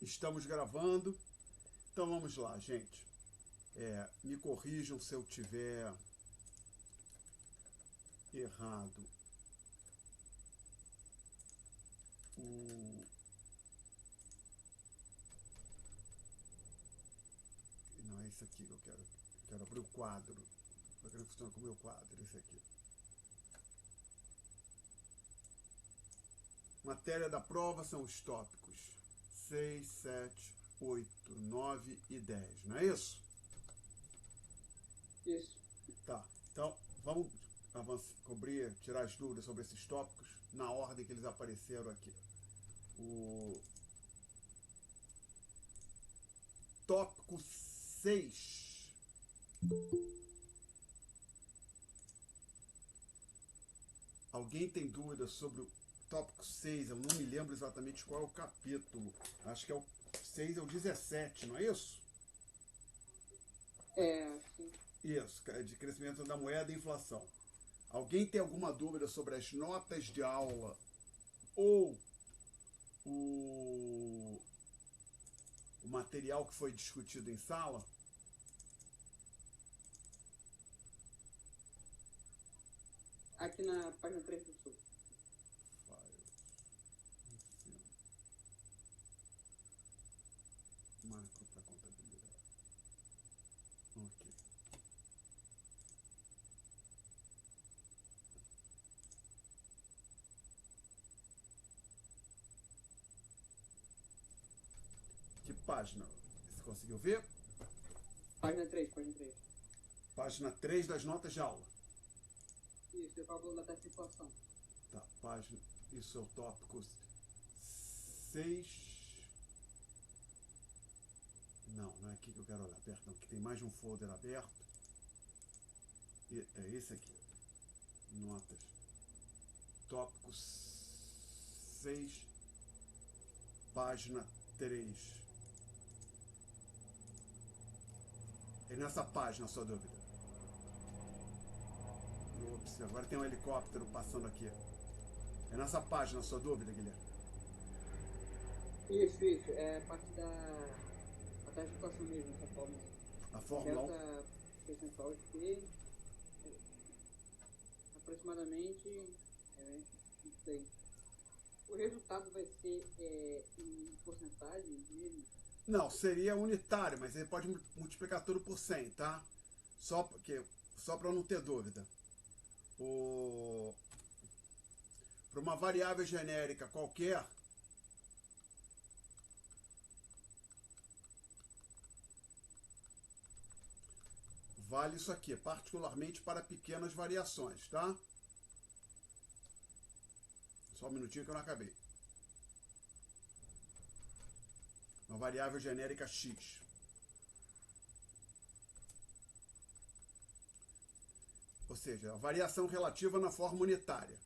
Estamos gravando, então vamos lá, gente. Me corrijam se eu tiver errado. Não, é esse aqui que eu quero. Eu quero abrir o quadro. Eu quero que funcione com o meu quadro, esse aqui. Matéria da prova são os tópicos 6, 7, 8, 9 e 10, não é isso? Isso. Tá, então vamos tirar as dúvidas sobre esses tópicos na ordem que eles apareceram aqui. O tópico 6. Alguém tem dúvida sobre o tópico 6? Eu não me lembro exatamente qual é o capítulo. Acho que é o 6, é o 17, não é isso? Sim. Isso, de crescimento da moeda e inflação. Alguém tem alguma dúvida sobre as notas de aula ou o material que foi discutido em sala? Aqui na página 3 do Sul. Macro para contabilidade. Ok. Que página? Você conseguiu ver? Página 3, página 3. Página 3 das notas de aula. Isso, eu cálculo da taxa de inflação. Tá, página. Isso é o tópico 6. Não é aqui que eu quero olhar. Perdão, que tem mais de um folder aberto. É esse aqui. Notas. Tópico 6, página 3. É nessa página a sua dúvida. Ops, agora tem um helicóptero passando aqui. É nessa página a sua dúvida, Guilherme? Isso. É a parte da taxa de inflação mesmo, essa fórmula. A Fórmula 1. Delta percentual de P, aproximadamente, isso aí. O resultado vai ser em porcentagem mesmo? Não, seria unitário, mas ele pode multiplicar tudo por 100, tá? Só para não ter dúvida. Para uma variável genérica qualquer, vale isso aqui, particularmente para pequenas variações, tá? Só um minutinho que eu não acabei. Uma variável genérica x. Ou seja, a variação relativa na forma unitária.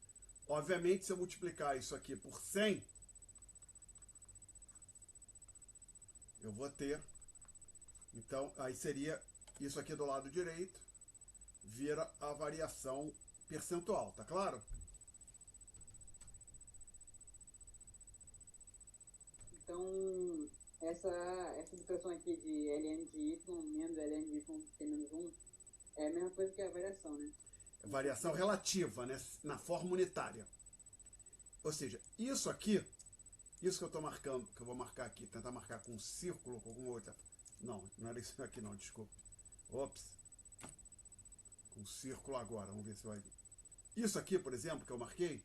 Obviamente, se eu multiplicar isso aqui por 100, eu vou ter. Então, aí seria isso aqui do lado direito, vira a variação percentual, tá claro? Então, essa expressão aqui de ln de y menos ln de y t menos 1 é a mesma coisa que a variação, né? Variação relativa, né, na forma unitária. Ou seja, isso aqui, isso que eu estou marcando, que eu vou marcar aqui, tentar marcar com um círculo ou com alguma outra. Não era isso aqui não, desculpe. Ops. Com um círculo agora, vamos ver se vai. Isso aqui, por exemplo, que eu marquei,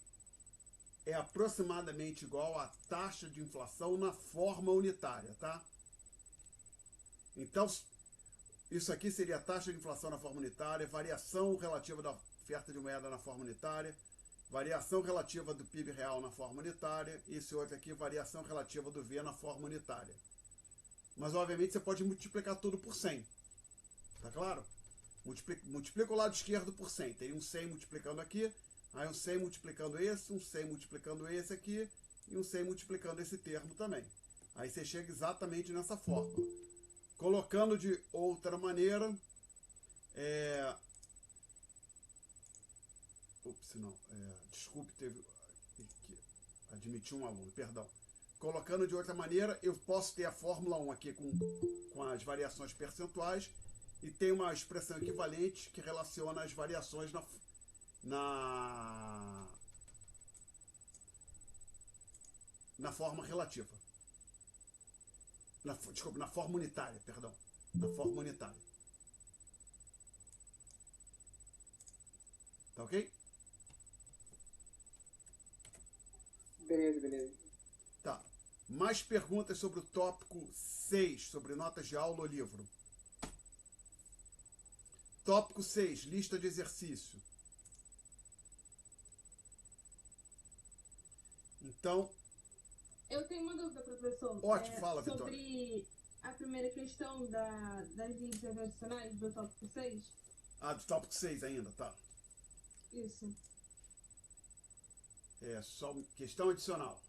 é aproximadamente igual à taxa de inflação na forma unitária, tá? Então, isso aqui seria a taxa de inflação na forma unitária, variação relativa da oferta de moeda na forma unitária, variação relativa do PIB real na forma unitária, e esse outro aqui, variação relativa do V na forma unitária. Mas, obviamente, você pode multiplicar tudo por 100. Tá claro? Multiplica o lado esquerdo por 100. Tem um 100 multiplicando aqui, aí um 100 multiplicando esse, um 100 multiplicando esse aqui, e um 100 multiplicando esse termo também. Aí você chega exatamente nessa forma. Colocando de outra maneira, desculpe, admiti um aluno, perdão. Colocando de outra maneira, eu posso ter a Fórmula 1 aqui com as variações percentuais e tem uma expressão equivalente que relaciona as variações na, na forma relativa. Desculpa, na forma unitária, perdão. Na forma unitária. Tá ok? Beleza, beleza. Tá. Mais perguntas sobre o tópico 6, sobre notas de aula ou livro. Tópico 6, lista de exercício. Então, Eu tenho uma dúvida, professor. ótimo, fala, Vitória. Sobre a primeira questão das listas adicionais do tópico 6. Ah, do tópico 6 ainda, tá. Isso. É só questão adicional.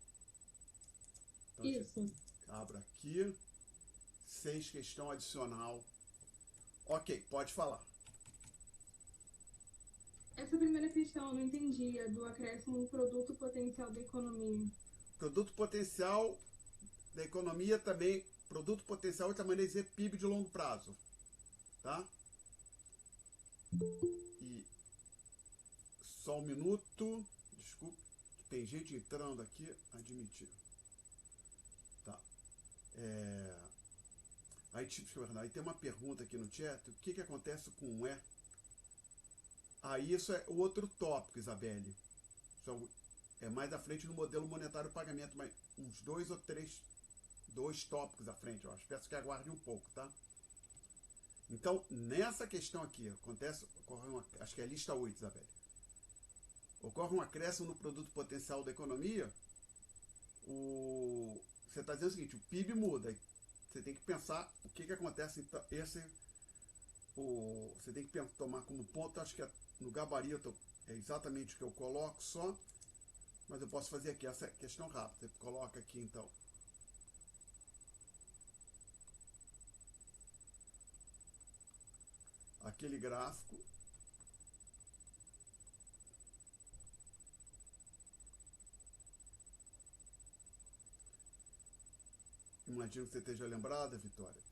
Então, Isso. abra aqui. 6, questão adicional. Ok, pode falar. Essa primeira questão eu não entendi, é do acréscimo no produto potencial da economia. Produto potencial da economia também. Produto potencial outra maneira de dizer PIB de longo prazo. Tá? E só um minuto. Desculpe, tem gente entrando aqui. Admitir. Tá. Aí tem uma pergunta aqui no chat. O que acontece com um E? Aí isso é outro tópico, Isabelle. É mais à frente no modelo monetário pagamento, mas uns 2 ou 3 tópicos à frente, eu acho. Peço que aguarde um pouco, tá? Então, nessa questão aqui, acho que é a lista 8, Isabelle. Ocorre um acréscimo no produto potencial da economia. Você está dizendo o seguinte, o PIB muda. Você tem que pensar o que acontece. Então, você tem que tomar como ponto, acho que no gabarito é exatamente o que eu coloco só, mas eu posso fazer aqui essa questão rápida. Você coloca aqui, então, aquele gráfico. Imagino que você esteja lembrada, Vitória.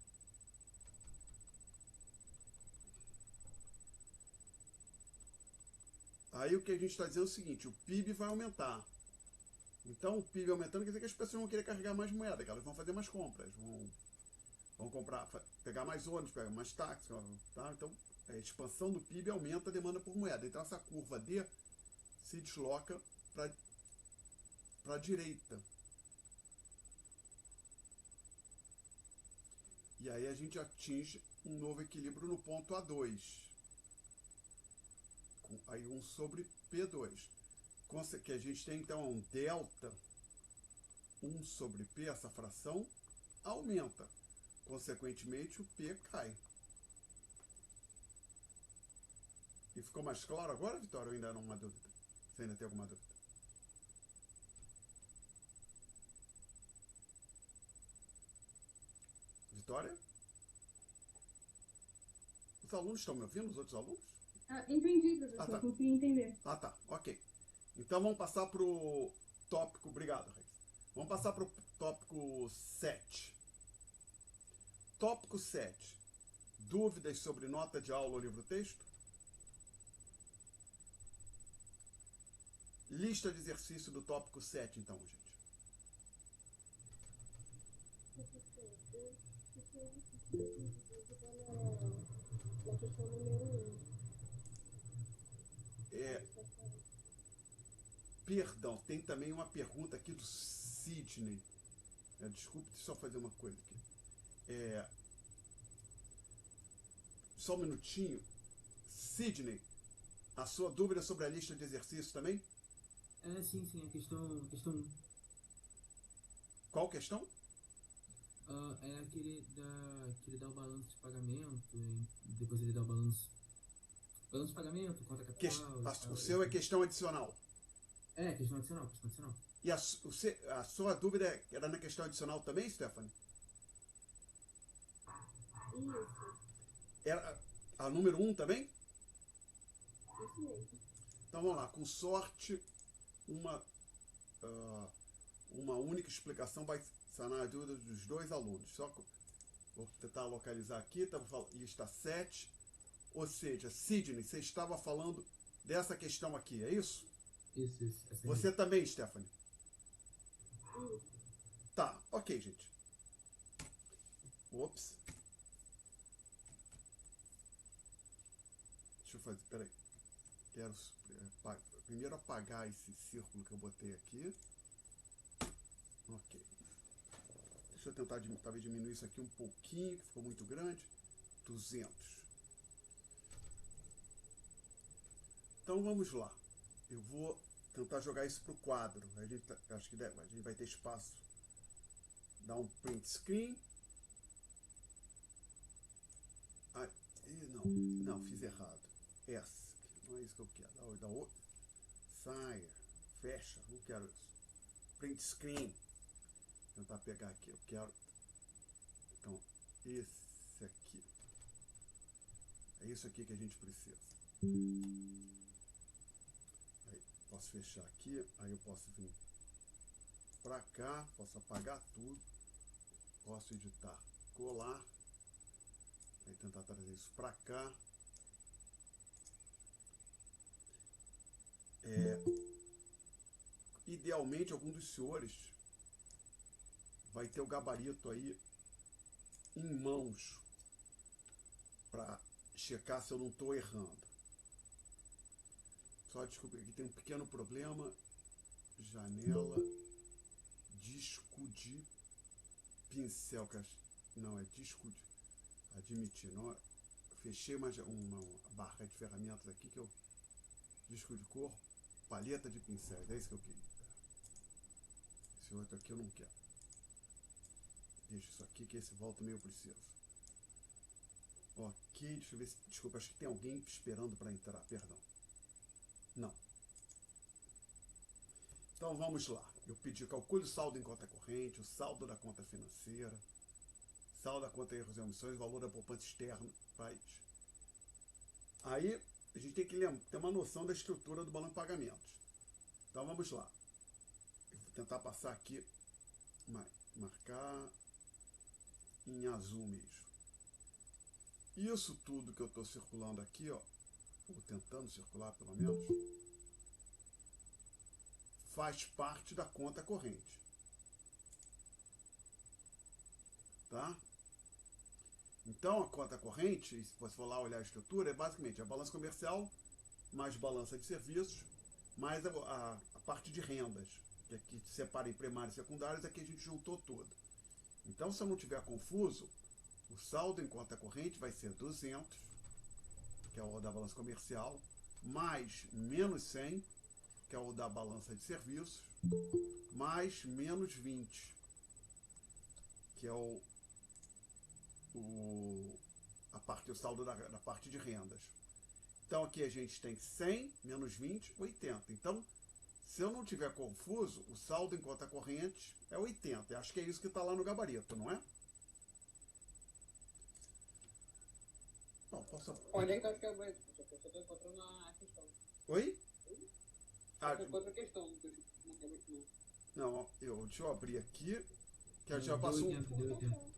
Aí o que a gente está dizendo é o seguinte, o PIB vai aumentar. Então o PIB aumentando quer dizer que as pessoas vão querer carregar mais moeda, que elas vão fazer mais compras, vão comprar, pegar mais ônibus, pegar mais táxi, tá? Então a expansão do PIB aumenta a demanda por moeda. Então essa curva D se desloca para a direita. E aí a gente atinge um novo equilíbrio no ponto A2. Aí 1 sobre P2. Que a gente tem então um delta 1 sobre P, essa fração aumenta. Consequentemente, o P cai. E ficou mais claro agora, Vitória, ou ainda não há uma dúvida? Você ainda tem alguma dúvida? Vitória? Os alunos estão me ouvindo? Os outros alunos? Entendi, professor. Tá. Consegui entender. Tá. Ok. Então vamos passar para o tópico... Obrigado, Reis. Vamos passar para o tópico 7. Tópico 7. Dúvidas sobre nota de aula ou livro-texto? Lista de exercício do tópico 7, então, gente. Na questão número 1. Perdão, tem também uma pergunta aqui do Sidney. Desculpe, deixa eu só fazer uma coisa aqui. Só um minutinho. Sidney, a sua dúvida sobre a lista de exercícios também? Sim, a questão 1. Qual questão? É aquele dá o balanço de pagamento, e depois ele dá o balanço de pagamento, conta capital. O seu é questão adicional. Questão adicional. E a sua dúvida era na questão adicional também, Stephanie? Isso. Era a número 1 também? Isso mesmo. Então vamos lá, com sorte, uma uma única explicação vai sanar a dúvida dos dois alunos. Só que vou tentar localizar aqui, estava falando lista 7, ou seja, Sidney, você estava falando dessa questão aqui, é isso? Isso. Essa Você também, Stephanie? Tá, ok, gente. Ops. Deixa eu fazer, peraí. Quero primeiro apagar esse círculo que eu botei aqui. Ok. Deixa eu tentar talvez diminuir isso aqui um pouquinho, que ficou muito grande. 200. Então vamos lá. Eu vou tentar jogar isso para o quadro. Acho que a gente vai ter espaço. Dar um print screen. Não, fiz errado. Essa. Não é isso que eu quero. Dá outro. Saia. Fecha. Não quero isso. Print screen. Vou tentar pegar aqui. Eu quero. Então, esse aqui. É isso aqui que a gente precisa. Aí, posso fechar aqui. Aí eu posso vir pra cá. Posso apagar tudo. Posso editar. Colar. Aí tentar trazer isso pra cá. Idealmente, algum dos senhores vai ter o gabarito aí em mãos para checar se eu não estou errando. Só desculpa, aqui tem um pequeno problema. Janela, disco de pincel, não, é disco de admitir, não é? Fechei uma barra de ferramentas aqui que eu disco de cor, paleta de pincéis, é isso que eu queria. Esse outro aqui eu não quero. Deixa isso aqui que esse volta meio preciso. Ok, deixa eu ver se. Desculpa, acho que tem alguém esperando para entrar, perdão. Não. Então vamos lá. Eu pedi calcule o saldo em conta corrente, o saldo da conta financeira, saldo da conta erros e omissões, valor da poupança externa, país. Aí a gente tem que ter uma noção da estrutura do balanço de pagamentos. Então vamos lá. Eu vou tentar passar aqui, marcar em azul mesmo. Isso tudo que eu estou circulando aqui, ó, ou tentando circular pelo menos, faz parte da conta corrente. Tá? Então a conta corrente, se você for lá olhar a estrutura, é basicamente a balança comercial mais balança de serviços, mais a parte de rendas, que aqui separa em primários e secundários, aqui a gente juntou tudo. Então, se eu não tiver confuso, o saldo em conta corrente vai ser 200, que é o da balança comercial, mais menos 100, que é o da balança de serviços, mais menos 20, que é o saldo da parte de rendas. Então aqui a gente tem 100 menos 20, 80. Então, se eu não tiver confuso, o saldo em conta corrente é 80. Eu acho que é isso que está lá no gabarito, não é? Bom, posso... Onde é que acho que eu estou encontrando a questão? Oi? Eu encontro a questão. Não, deixa eu abrir aqui. Que já passou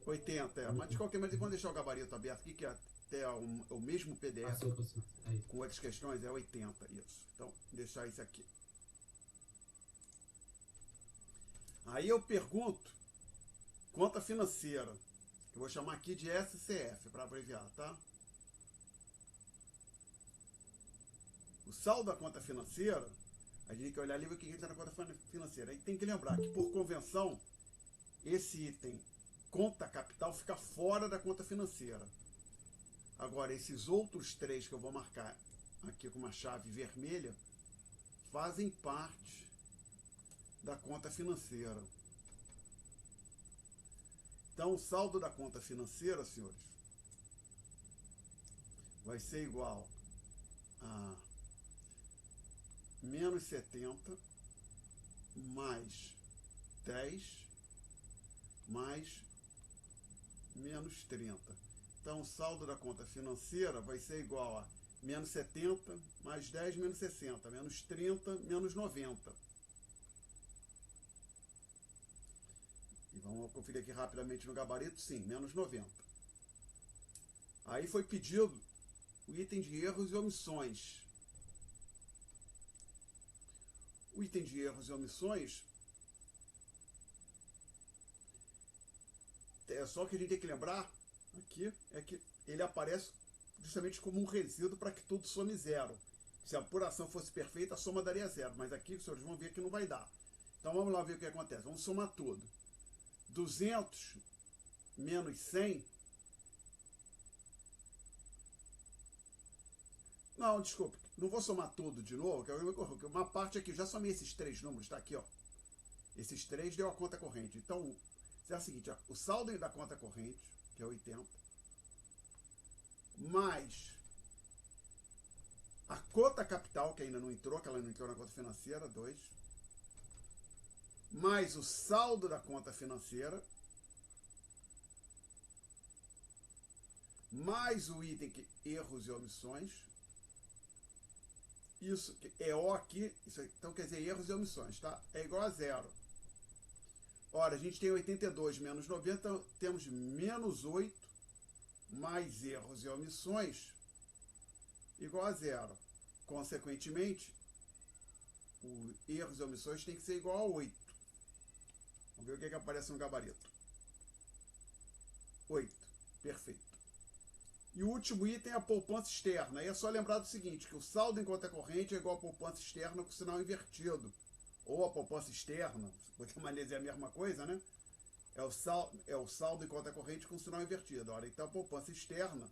80, mas de qualquer maneira, vamos deixar o gabarito aberto aqui, que é até o mesmo PDF. Passou. Aí. Com outras questões é 80, isso. Então, deixar isso aqui. Aí eu pergunto, conta financeira, que eu vou chamar aqui de SCF, para abreviar, tá? O saldo da conta financeira, a gente tem que olhar ali o que está na conta financeira. Aí tem que lembrar que, por convenção, esse item, conta capital, fica fora da conta financeira. Agora, esses outros três que eu vou marcar aqui com uma chave vermelha, fazem parte da conta financeira. Então, o saldo da conta financeira, senhores, vai ser igual a menos 70 mais 10 mais menos 30. Então, o saldo da conta financeira vai ser igual a menos 70 mais 10 menos 60, menos 30 menos 90. Vamos conferir aqui rapidamente no gabarito. Sim, menos 90. Aí foi pedido o item de erros e omissões. O item de erros e omissões é só que a gente tem que lembrar aqui é que ele aparece justamente como um resíduo para que tudo some zero. Se a apuração fosse perfeita, a soma daria zero, mas aqui os senhores vão ver que não vai dar. Então vamos lá ver o que acontece. Vamos somar tudo. 200 menos 100. Não, desculpe, não vou somar tudo de novo, que uma parte aqui, já somei esses três números, está aqui, ó. Esses três deu a conta corrente. Então, é o seguinte, ó, o saldo da conta corrente, que é 80, mais a cota capital, que ainda não entrou, que ela não entrou na conta financeira, 2, mais o saldo da conta financeira, mais o item que erros e omissões. Isso é O aqui, isso aqui, então quer dizer erros e omissões, tá? É igual a zero. Ora, a gente tem 82 menos 90, então temos menos 8 mais erros e omissões igual a zero. Consequentemente, o erros e omissões tem que ser igual a 8. Vamos ver o que aparece no gabarito. 8. Perfeito. E o último item é a poupança externa. Aí é só lembrar do seguinte, que o saldo em conta corrente é igual a poupança externa com sinal invertido. Ou a poupança externa, de qualquer maneira é a mesma coisa, né? É o saldo em conta corrente com sinal invertido. Ora, então a poupança externa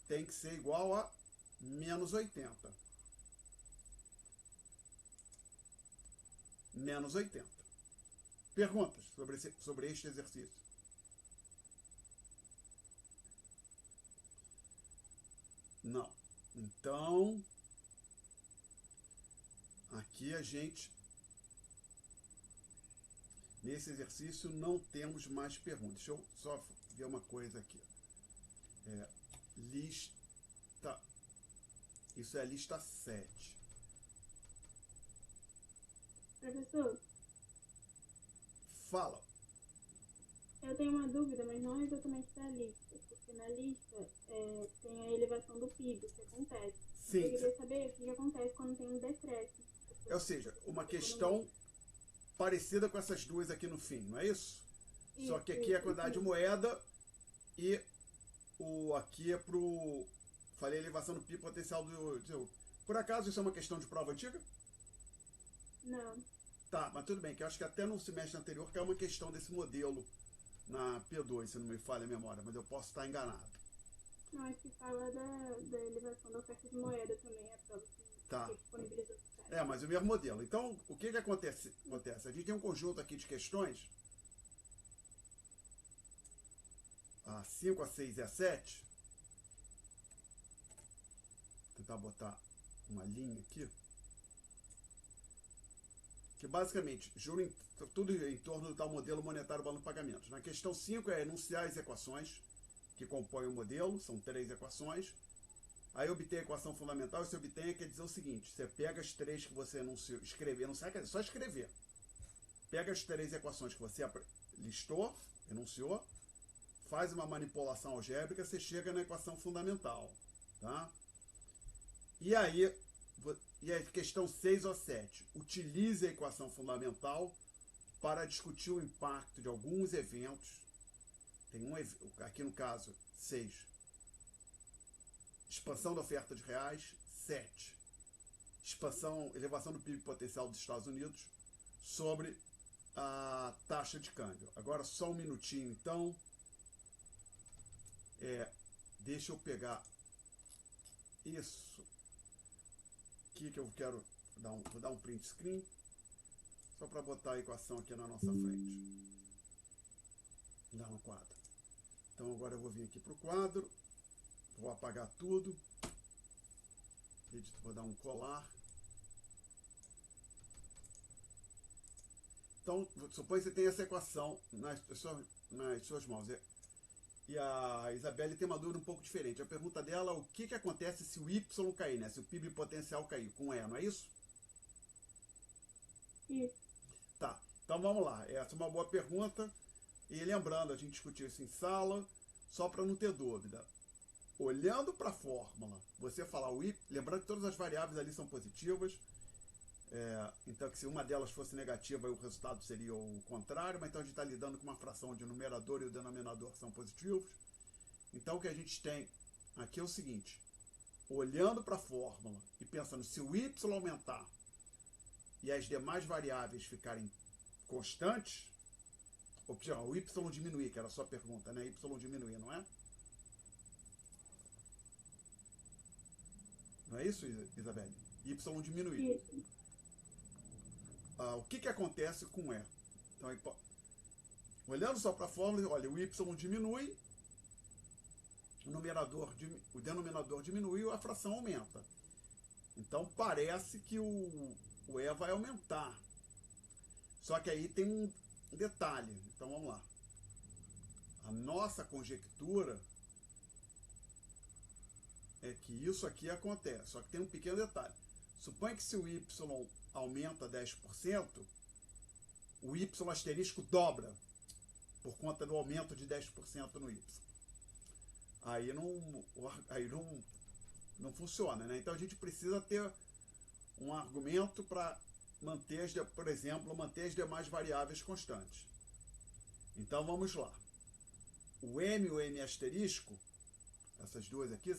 tem que ser igual a menos 80. Menos 80. Perguntas sobre este exercício? Não. Então, aqui a gente, nesse exercício, não temos mais perguntas. Deixa eu só ver uma coisa aqui. Lista. Isso é a lista 7. Professor, Fala. eu tenho uma dúvida, mas não exatamente da lista, porque na lista tem a elevação do PIB, que acontece. Sim. Eu queria saber o que acontece quando tem um decréscimo. Ou seja, uma questão parecida com essas duas aqui no fim, não é isso? Só que aqui é a quantidade de moeda e aqui é pro... Falei elevação do PIB potencial do... Por acaso isso é uma questão de prova antiga? Não. Tá, mas tudo bem, que eu acho que até no semestre anterior caiu uma questão desse modelo na P2, se não me falha a memória, mas eu posso estar enganado. Não, acho que fala da elevação da oferta de moeda também, a prova Tá. que disponibiliza. Mas o mesmo modelo. Então, o que acontece? A gente tem um conjunto aqui de questões, a 5, a 6 e a 7. Vou tentar botar uma linha aqui. Que basicamente, tudo em torno do tal modelo monetário balanço de pagamentos. Na questão 5 é enunciar as equações que compõem o modelo, são 3 equações. Aí obter a equação fundamental, e se obtém quer dizer o seguinte, você pega as 3 que você enunciou, escrever, não sabe, é só escrever. Pega as 3 equações que você listou, enunciou, faz uma manipulação algébrica, você chega na equação fundamental, tá? E aí, a questão 6 ou 7, utilize a equação fundamental para discutir o impacto de alguns eventos. Tem aqui no caso, 6. Expansão da oferta de reais, 7. Elevação do PIB potencial dos Estados Unidos sobre a taxa de câmbio. Agora só um minutinho, então. Deixa eu pegar isso aqui que eu quero vou dar um print screen só para botar a equação aqui na nossa frente. Lá no quadro. Então agora eu vou vir aqui para o quadro, vou apagar tudo, vou dar um colar. Então, supõe que você tem essa equação nas suas mãos. E a Isabelle tem uma dúvida um pouco diferente. A pergunta dela é o que acontece se o Y cair, né? Se o PIB potencial cair com E, não é isso? Isso. Tá, então vamos lá. Essa é uma boa pergunta. E lembrando, a gente discutiu isso em sala, só para não ter dúvida. Olhando para a fórmula, você falar o y, lembrando que todas as variáveis ali são positivas, então que se uma delas fosse negativa, o resultado seria o contrário, mas então a gente está lidando com uma fração onde o numerador e o denominador são positivos. Então o que a gente tem aqui é o seguinte, olhando para a fórmula e pensando se o y aumentar e as demais variáveis ficarem constantes, ou o y diminuir, que era a sua pergunta, né? Y diminuir, não é? Não é isso, Isabelle? Y diminuir. Isso. O que acontece com E? Então, olhando só para a fórmula, olha, o Y diminui, o denominador diminui, a fração aumenta. Então parece que o E vai aumentar. Só que aí tem um detalhe. Então vamos lá. A nossa conjectura é que isso aqui acontece. Só que tem um pequeno detalhe. Suponha que se o Y aumenta 10%, o Y asterisco dobra por conta do aumento de 10% no Y. Aí não funciona, né? Então a gente precisa ter um argumento para manter, por exemplo, manter as demais variáveis constantes. Então vamos lá. O M e o M asterisco, essas duas aqui,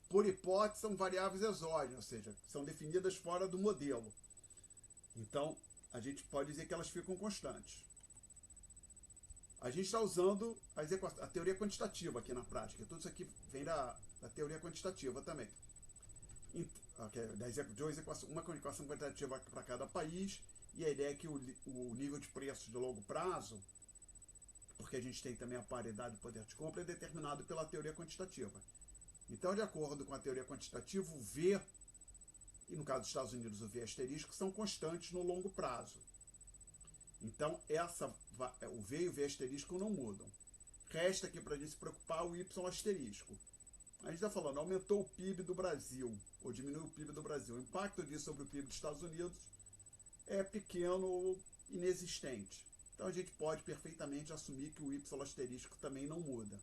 por hipótese, são variáveis exógenas, ou seja, são definidas fora do modelo. Então, a gente pode dizer que elas ficam constantes. A gente está usando a teoria quantitativa aqui na prática. Tudo isso aqui vem da teoria quantitativa também. Uma equação quantitativa para cada país, e a ideia é que o nível de preços de longo prazo, porque a gente tem também a paridade do poder de compra, é determinado pela teoria quantitativa. Então, de acordo com a teoria quantitativa, o V, e no caso dos Estados Unidos o V asterisco, são constantes no longo prazo. Então, o V e o V asterisco não mudam. Resta aqui para a gente se preocupar o Y asterisco. A gente está falando, aumentou o PIB do Brasil, ou diminuiu o PIB do Brasil. O impacto disso sobre o PIB dos Estados Unidos é pequeno ou inexistente. Então, a gente pode perfeitamente assumir que o Y asterisco também não muda.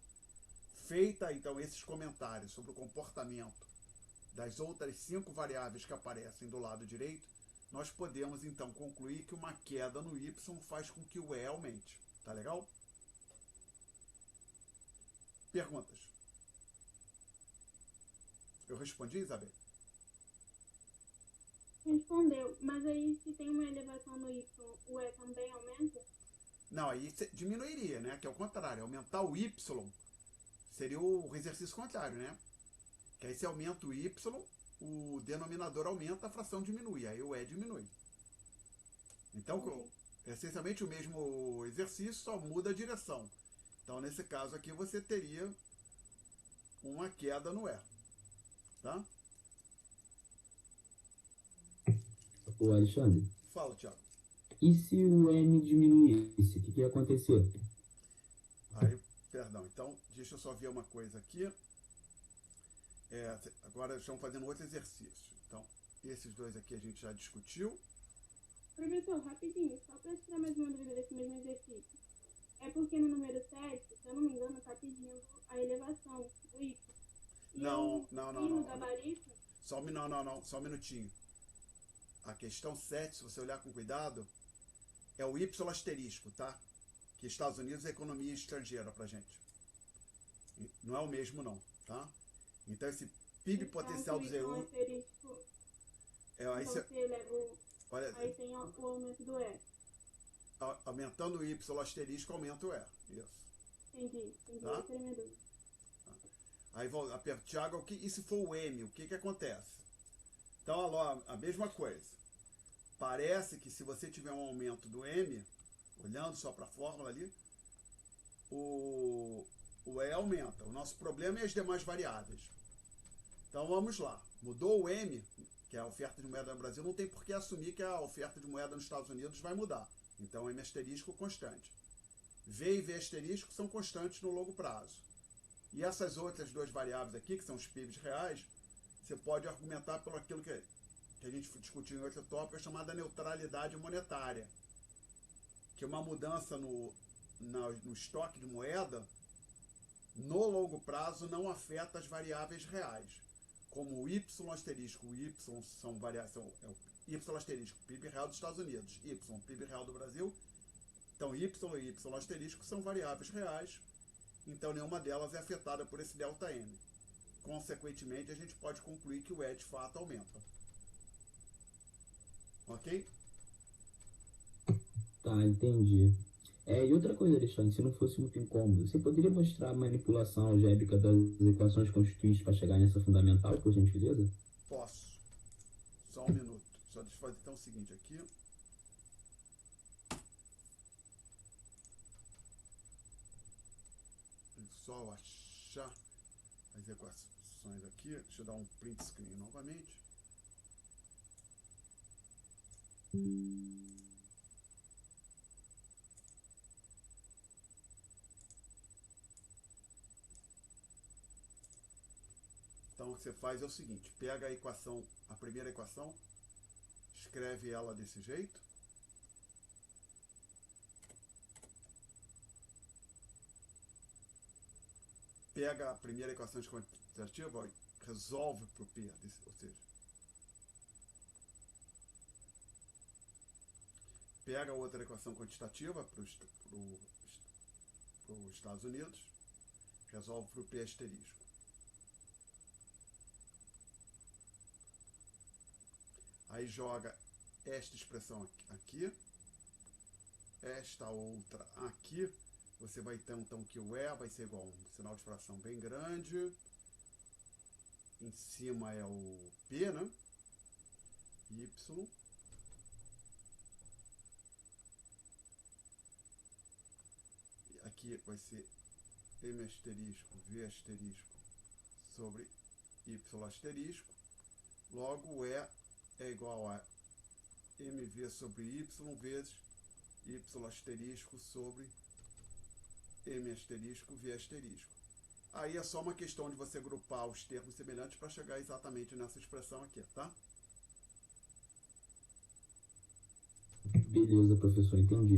Feita, então, esses comentários sobre o comportamento das outras 5 variáveis que aparecem do lado direito, nós podemos, então, concluir que uma queda no Y faz com que o E aumente. Tá legal? Perguntas? Eu respondi, Isabel? Respondeu. Mas aí, se tem uma elevação no Y, o E também aumenta? Não, aí diminuiria, né? Que é o contrário. Aumentar o Y seria o exercício contrário, né? Que aí se aumenta o Y, o denominador aumenta, a fração diminui, aí o E diminui. Então, essencialmente o mesmo exercício, só muda a direção. Então, nesse caso aqui, você teria uma queda no E. Tá? Ô, Alexandre. Fala, Thiago. E se o M diminuísse, o que ia acontecer? Aí, perdão, então, deixa eu só ver uma coisa aqui. Agora estamos fazendo outro exercício. Então, esses dois aqui a gente já discutiu. Professor, rapidinho, só para tirar mais uma dúvida desse mesmo exercício. É porque no número 7, se eu não me engano, está pedindo a elevação do Y. Não. Gabarito? Só um minutinho. A questão 7, se você olhar com cuidado, é o Y asterisco, tá? Que Estados Unidos é economia estrangeira pra gente. Não é o mesmo não, tá? Então esse PIB Então, potencial do ZU... Asterisco, aí então você eleva olha, aí tem o aumento do E. aumentando o Y asterisco, aumenta o E. Isso. Entendi. Tá? Essa era a minha dúvida. Aí Thiago, e se for o M, o que acontece? Então, a mesma coisa. Parece que se você tiver um aumento do M, olhando só para a fórmula ali, o E aumenta. O nosso problema é as demais variáveis. Então vamos lá. Mudou o M, que é a oferta de moeda no Brasil, não tem por que assumir que a oferta de moeda nos Estados Unidos vai mudar. Então M asterisco constante. V e V asterisco são constantes no longo prazo. E essas outras duas variáveis aqui, que são os PIBs reais, você pode argumentar pelo aquilo que a gente discutiu em outro tópico, chamada neutralidade monetária, que é uma mudança no estoque de moeda, no longo prazo não afeta as variáveis reais, como o Y asterisco. O Y são variação, é o Y asterisco, PIB real dos Estados Unidos, Y, PIB real do Brasil. Então, Y e Y asterisco são variáveis reais, então nenhuma delas é afetada por esse ΔM. Consequentemente, a gente pode concluir que o E de fato aumenta. Ok? Tá, entendi. E outra coisa, Alexandre, se não fosse muito incômodo, você poderia mostrar a manipulação algébrica das equações constituintes para chegar nessa fundamental, por gentileza? Posso. Só um minuto. Só deixa eu fazer então o seguinte aqui. Só eu achar as equações aqui. Deixa eu dar um print screen novamente. Então, o que você faz é o seguinte: pega a equação, a primeira equação, escreve ela desse jeito. Pega a primeira equação de quantitativa, resolve para o P, ou seja, pega a outra equação quantitativa para os Estados Unidos, resolve para o P asterisco. Aí joga esta expressão aqui, esta outra aqui. Você vai ter então que o E vai ser igual a um sinal de fração bem grande. Em cima é o P, né? Y. Aqui vai ser M asterisco, V asterisco sobre Y asterisco. Logo, o E é igual a MV sobre Y vezes Y asterisco sobre M asterisco, V asterisco. Aí é só uma questão de você agrupar os termos semelhantes para chegar exatamente nessa expressão aqui, tá? Beleza, professor, entendi.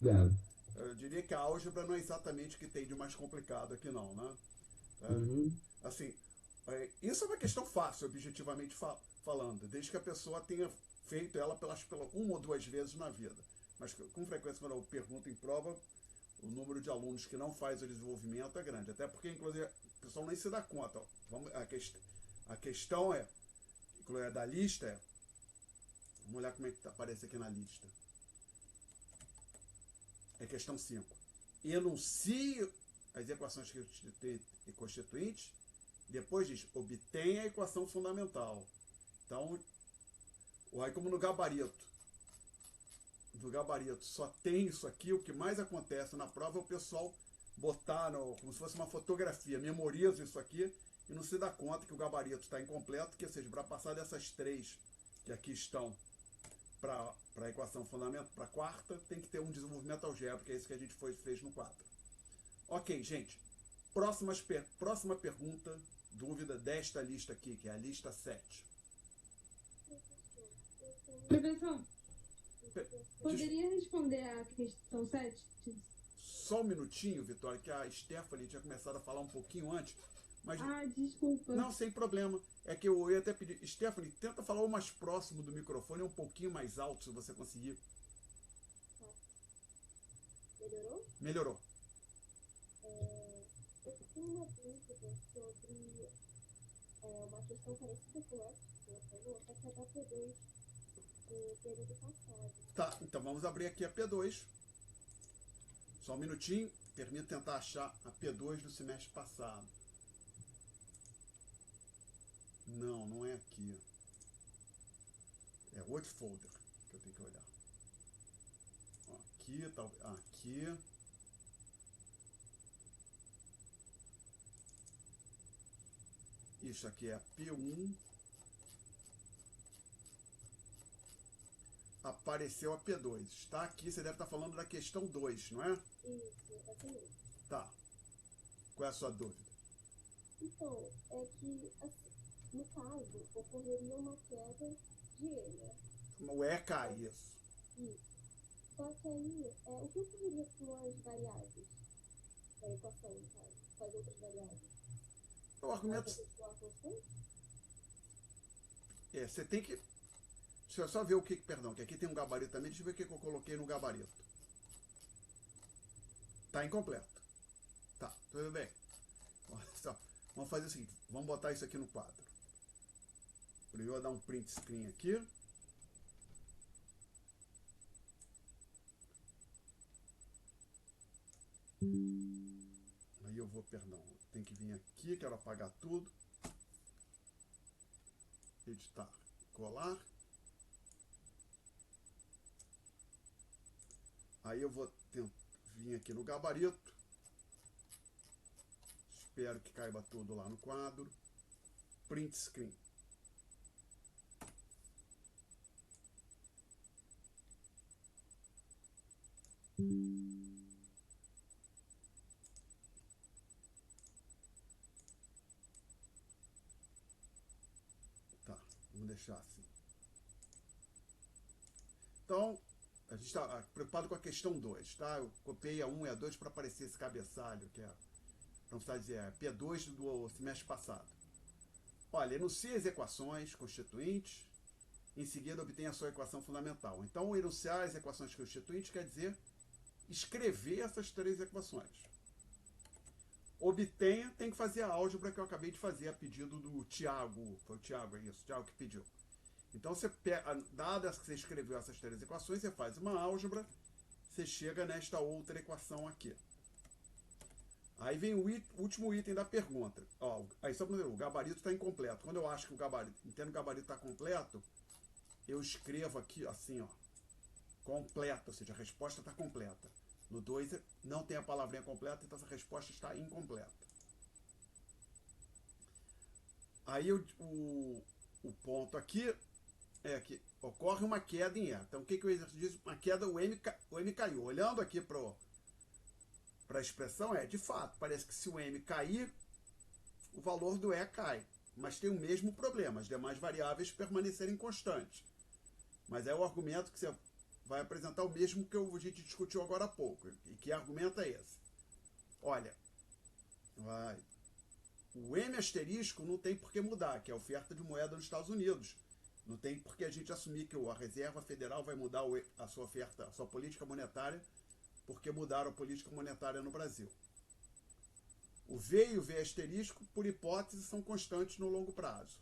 Obrigado. Eu diria que a álgebra não é exatamente o que tem de mais complicado aqui não, né? Assim, isso é uma questão fácil, objetivamente falando, desde que a pessoa tenha feito ela pela uma ou duas vezes na vida. Mas com frequência, quando eu pergunto em prova, o número de alunos que não faz o desenvolvimento é grande. Até porque, inclusive, o pessoal nem se dá conta. Ó. A questão é, inclusive, da lista é... Vamos olhar como é que aparece aqui na lista. É questão 5. Enuncie as equações constituintes, depois diz, obtenha a equação fundamental. Então, aí como no gabarito só tem isso aqui, o que mais acontece na prova é o pessoal botar como se fosse uma fotografia, memoriza isso aqui e não se dá conta que o gabarito está incompleto, que, ou seja, para passar dessas três que aqui estão para a equação fundamental, para a quarta, tem que ter um desenvolvimento algébrico, que é isso que a gente fez no 4. Ok, gente. Próxima pergunta, dúvida desta lista aqui, que é a lista 7. Professor, poderia responder a questão 7? Só um minutinho, Vitória, que a Stephanie tinha começado a falar um pouquinho antes. Mas... desculpa. Não, sem problema. É que eu ia até pedir... Stephanie, tenta falar o mais próximo do microfone, um pouquinho mais alto, se você conseguir. Melhorou? Melhorou. Eu tenho uma dúvida sobre uma questão parecida com essa que você falou, só que é da P2 do período passado. Tá, então vamos abrir aqui a P2. Só um minutinho. Permito tentar achar a P2 do semestre passado. Não, não é aqui. É outro folder que eu tenho que olhar. Aqui, talvez. Aqui. Isso aqui é a P1. Apareceu a P2. Está aqui, você deve estar falando da questão 2, não é? Isso, exatamente. Tá. Qual é a sua dúvida? Então, é que, assim, no caso, ocorreria uma queda de E, né? O E cai, isso. Isso. Só que aí, o que ocorreria com a outras variáveis da equação, no caso? Quais outras variáveis? O argumento... Recapitular a constante? Você tem que... Deixa eu só ver o que... Perdão, que aqui tem um gabarito também. Deixa eu ver o que eu coloquei no gabarito. Tá incompleto. Tá, tudo bem. Só, vamos fazer o seguinte. Vamos botar isso aqui no quadro. Primeiro eu vou dar um print screen aqui. Aí eu vou, perdão, tem que vir aqui, quero apagar tudo. Editar, colar. Aí eu vou vir aqui no gabarito. Espero que caiba tudo lá no quadro. Print screen. Tá, vamos deixar assim. Então, a gente está preocupado com a questão 2, tá? Eu copiei a 1 e a 2 para aparecer esse cabeçalho, que é, vamos dizer, é P2 do semestre passado. Olha, enuncie as equações constituintes, em seguida obtenha a sua equação fundamental. Então, enunciar as equações constituintes quer dizer escrever essas 3 equações. Obtenha, tem que fazer a álgebra que eu acabei de fazer a pedido do Tiago. Foi o Tiago, é isso, o Tiago que pediu. Então, você pega, dadas que você escreveu essas 3 equações, você faz uma álgebra, você chega nesta outra equação aqui. Aí vem o último item da pergunta. Ó, aí só para dizer, o gabarito está incompleto. Quando eu acho que o gabarito, entendo que o gabarito está completo, eu escrevo aqui assim, ó, completo, ou seja, a resposta está completa. No 2 não tem a palavrinha completa, então essa resposta está incompleta. Aí o ponto aqui é que ocorre uma queda em E. Então o que o exercício diz? Uma queda, o M caiu. Olhando aqui para a expressão, de fato, parece que se o M cair, o valor do E cai. Mas tem o mesmo problema, as demais variáveis permanecerem constantes. Mas é o argumento que você vai apresentar o mesmo que a gente discutiu agora há pouco. E que argumento é esse? Olha, o M asterisco não tem por que mudar, que é a oferta de moeda nos Estados Unidos. Não tem por que a gente assumir que a Reserva Federal vai mudar a sua oferta, a sua política monetária, porque mudaram a política monetária no Brasil. O V e o V asterisco, por hipótese, são constantes no longo prazo.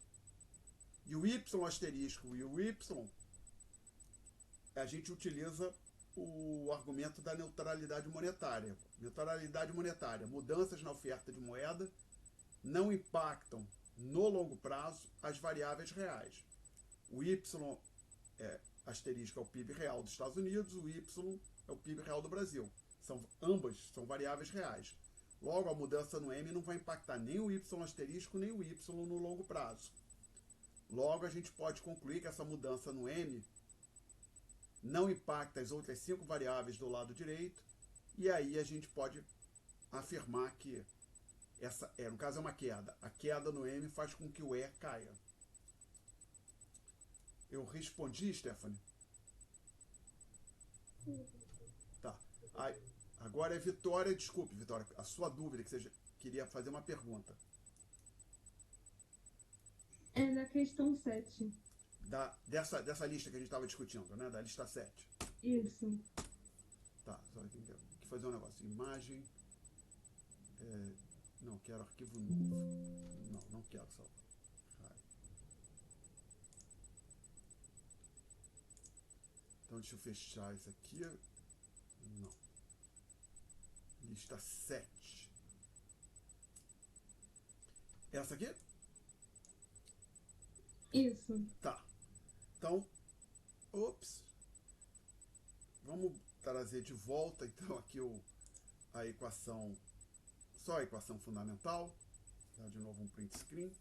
E o Y asterisco e o Y, a gente utiliza o argumento da neutralidade monetária. Neutralidade monetária, mudanças na oferta de moeda não impactam no longo prazo as variáveis reais. O Y asterisco é o PIB real dos Estados Unidos, o Y é o PIB real do Brasil. Ambas são variáveis reais. Logo, a mudança no M não vai impactar nem o Y asterisco, nem o Y no longo prazo. Logo, a gente pode concluir que essa mudança no M não impacta as outras 5 variáveis do lado direito, e aí a gente pode afirmar que no caso é uma queda. A queda no M faz com que o E caia. Eu respondi, Stephanie? Tá. Agora é Vitória, desculpe, Vitória, a sua dúvida, que você queria fazer uma pergunta. É na questão 7. Dessa lista que a gente estava discutindo, né? Da lista 7. Isso. Tá, só tem que fazer um negócio. Imagem. Não, quero arquivo novo. Não quero salvar. Então deixa eu fechar isso aqui. Não. Lista 7. Essa aqui? Isso. Tá. Então, vamos trazer de volta, então, aqui a equação, só a equação fundamental. Dá de novo um print screen.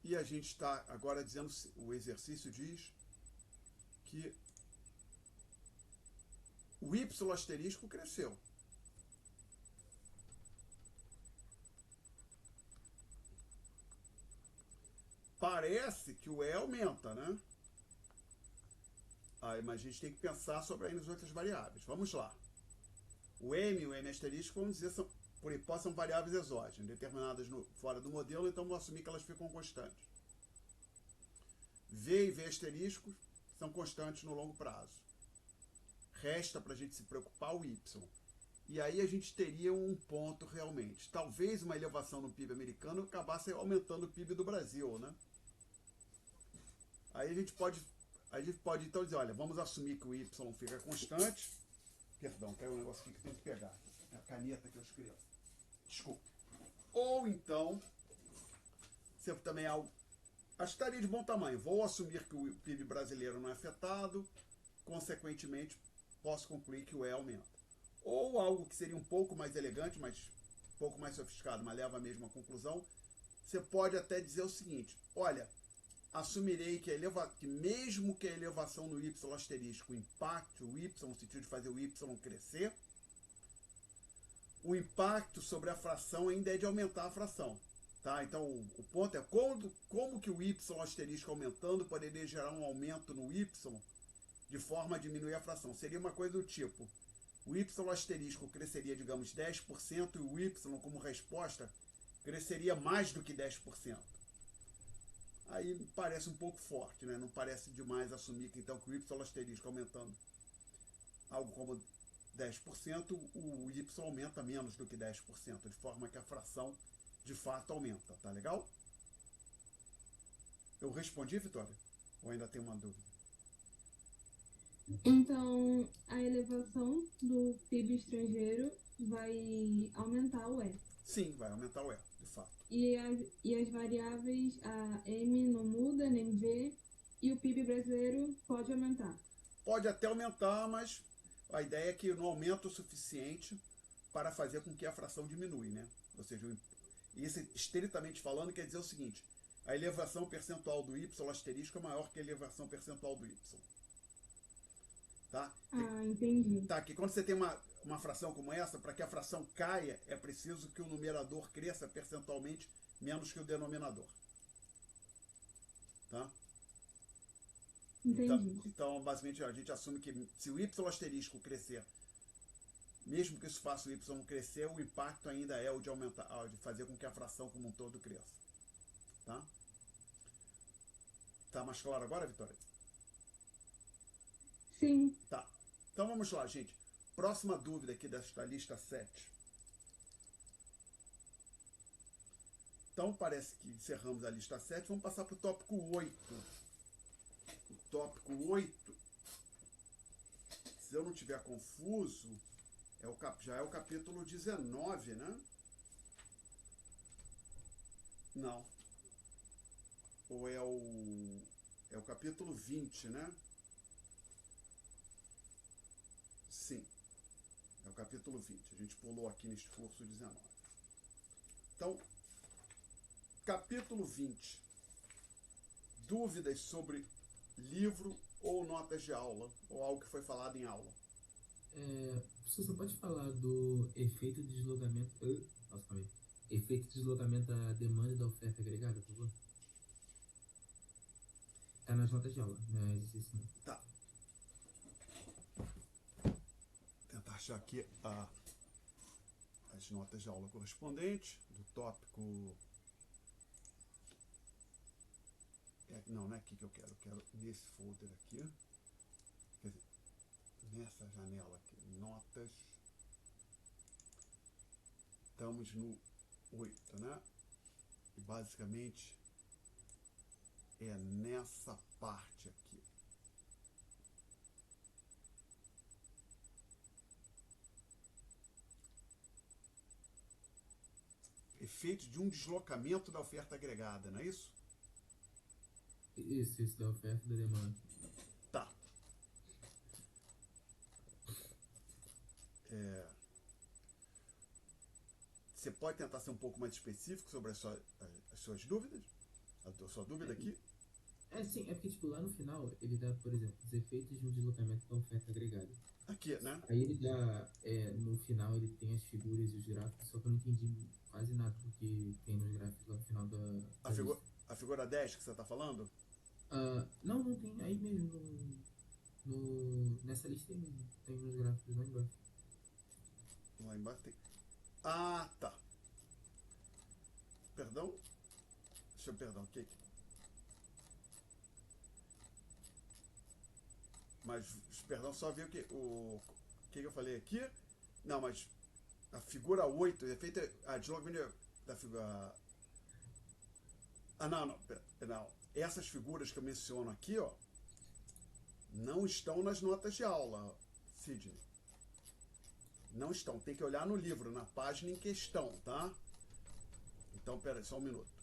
E a gente está agora dizendo, o exercício diz que o Y asterisco cresceu. parece que o E aumenta, né? Aí, mas a gente tem que pensar sobre as outras variáveis. Vamos lá. O M e o M asterisco, vamos dizer, são, por hipótese, são variáveis exógenas, determinadas fora do modelo, então vamos assumir que elas ficam constantes. V e V asterisco são constantes no longo prazo. Resta para a gente se preocupar o Y. E aí a gente teria um ponto realmente. Talvez uma elevação no PIB americano acabasse aumentando o PIB do Brasil, né? Aí a gente pode então dizer, olha, vamos assumir que o Y fica constante. Perdão, caiu um negócio aqui que tem que pegar. É a caneta que eu escrevo. Desculpa. Ou então, você também acho que estaria de bom tamanho. Vou assumir que o PIB brasileiro não é afetado, consequentemente, posso concluir que o E aumenta. Ou algo que seria um pouco mais elegante, mas um pouco mais sofisticado, mas leva à mesma conclusão, você pode até dizer o seguinte, olha, assumirei que mesmo que a elevação no Y asterisco impacte o Y, no sentido de fazer o Y crescer, o impacto sobre a fração ainda é de aumentar a fração. Tá? Então, o ponto é como que o Y asterisco aumentando poderia gerar um aumento no Y de forma a diminuir a fração. Seria uma coisa do tipo, o Y asterisco cresceria, digamos, 10% e o Y, como resposta, cresceria mais do que 10%. Aí parece um pouco forte, né? Não parece demais assumir que, então, que o Y asterisco aumentando algo como 10%, o Y aumenta menos do que 10%, de forma que a fração de fato aumenta, tá legal? Eu respondi, Vitória? Ou ainda tem uma dúvida? Então, a elevação do PIB estrangeiro vai aumentar o E. Sim, vai aumentar o E, de fato. E as variáveis, a M não muda, nem V, e o PIB brasileiro pode aumentar. Pode até aumentar, mas a ideia é que não aumenta o suficiente para fazer com que a fração diminui, né? Ou seja, isso, estritamente falando, quer dizer o seguinte, a elevação percentual do Y asterisco é maior que a elevação percentual do Y. Tá? Ah, entendi. Tá, que quando você tem uma fração como essa, para que a fração caia, é preciso que o numerador cresça percentualmente menos que o denominador. Tá? Entendi. Então, basicamente, a gente assume que se o Y asterisco crescer, mesmo que isso faça o Y crescer, o impacto ainda é o de aumentar, de fazer com que a fração como um todo cresça. Tá? Tá mais claro agora, Vitória? Sim. Tá. Então vamos lá, gente. Próxima dúvida aqui desta lista 7. Então parece que encerramos a lista 7. Vamos passar para o tópico 8. O tópico 8, se eu não estiver confuso, já é o capítulo 19, né? Não. Ou é o capítulo 20, né? Sim, é o capítulo 20. A gente pulou aqui neste curso 19. Então, capítulo 20. Dúvidas sobre livro ou notas de aula, ou algo que foi falado em aula. Você só pode falar do efeito de deslocamento... Nossa, calma aí. Efeito de deslocamento da demanda e da oferta agregada, por favor? Tá nas notas de aula, não é exercício não. Tá. Tentar achar aqui as notas de aula correspondentes do tópico... Não é aqui que eu quero nesse folder aqui. Quer dizer, nessa janela aqui, notas. Estamos no 8, né? E basicamente é nessa parte aqui. Efeito de um deslocamento da oferta agregada, não é isso? Isso da oferta e da demanda. Tá. Você pode tentar ser um pouco mais específico sobre as suas dúvidas? A sua dúvida aqui? Sim, é porque tipo, lá no final ele dá, por exemplo, os efeitos de um deslocamento da oferta agregada. Aqui, né? Aí ele dá, no final ele tem as figuras e os gráficos, só que eu não entendi quase nada do que tem nos gráficos lá no final da A A figura 10 que você está falando? Não, não tem. Aí mesmo, nessa lista aí mesmo. Tem uns gráficos lá embaixo. Lá embaixo tem. Ah, tá. Perdão? Perdão, ok. Mas, perdão, só ver o que eu falei aqui. Não, mas a figura 8 é feita. A deslocamento da figura. Não. Essas figuras que eu menciono aqui, ó, não estão nas notas de aula, Sidney. Não estão. Tem que olhar no livro, na página em questão, tá? Então, pera aí, só um minuto.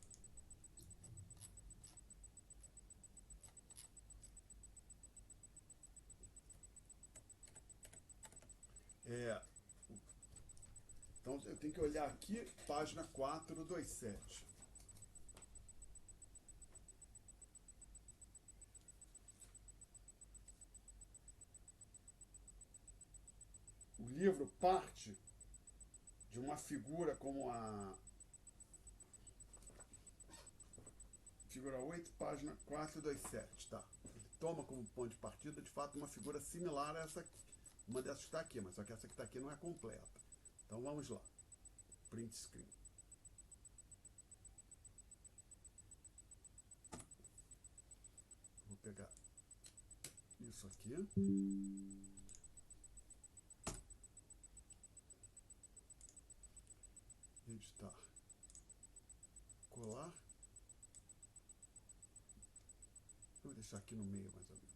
Então, eu tenho que olhar aqui, página 427. O livro parte de uma figura como a figura 8, página 427, tá? Ele toma como ponto de partida, de fato, uma figura similar a essa aqui. Uma dessas que está aqui, mas só que essa que está aqui não é completa. Então vamos lá. Print screen. Vou pegar isso aqui. Editar. Colar. Eu vou deixar aqui no meio, mais ou menos.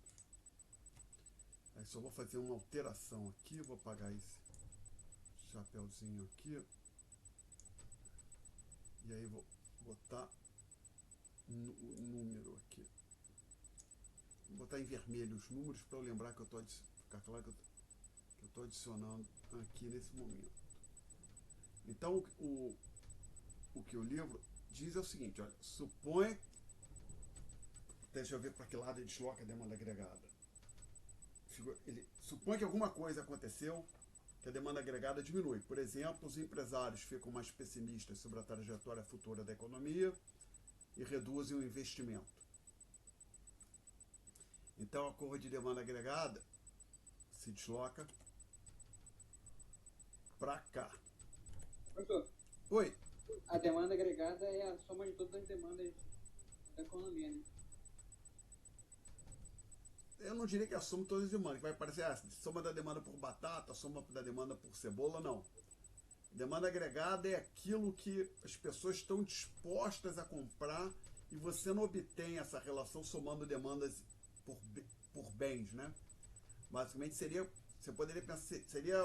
Aí só vou fazer uma alteração aqui. Vou apagar esse chapeuzinho aqui. E aí vou botar o número aqui. Vou botar em vermelho os números para eu lembrar que eu estou ficar claro que eu estou adicionando aqui nesse momento. Então o que o livro diz é o seguinte, olha, supõe, deixa eu ver para que lado ele desloca a demanda agregada. Ele supõe que alguma coisa aconteceu, que a demanda agregada diminui. Por exemplo, os empresários ficam mais pessimistas sobre a trajetória futura da economia e reduzem o investimento. Então a curva de demanda agregada se desloca para cá. Professor, Oi. a demanda agregada é a soma de todas as demandas da economia, né? Eu não diria que é a soma de todas as demandas, que vai parecer a soma da demanda por batata, a soma da demanda por cebola, não. Demanda agregada é aquilo que as pessoas estão dispostas a comprar e você não obtém essa relação somando demandas por bens, né? Basicamente você poderia pensar, seria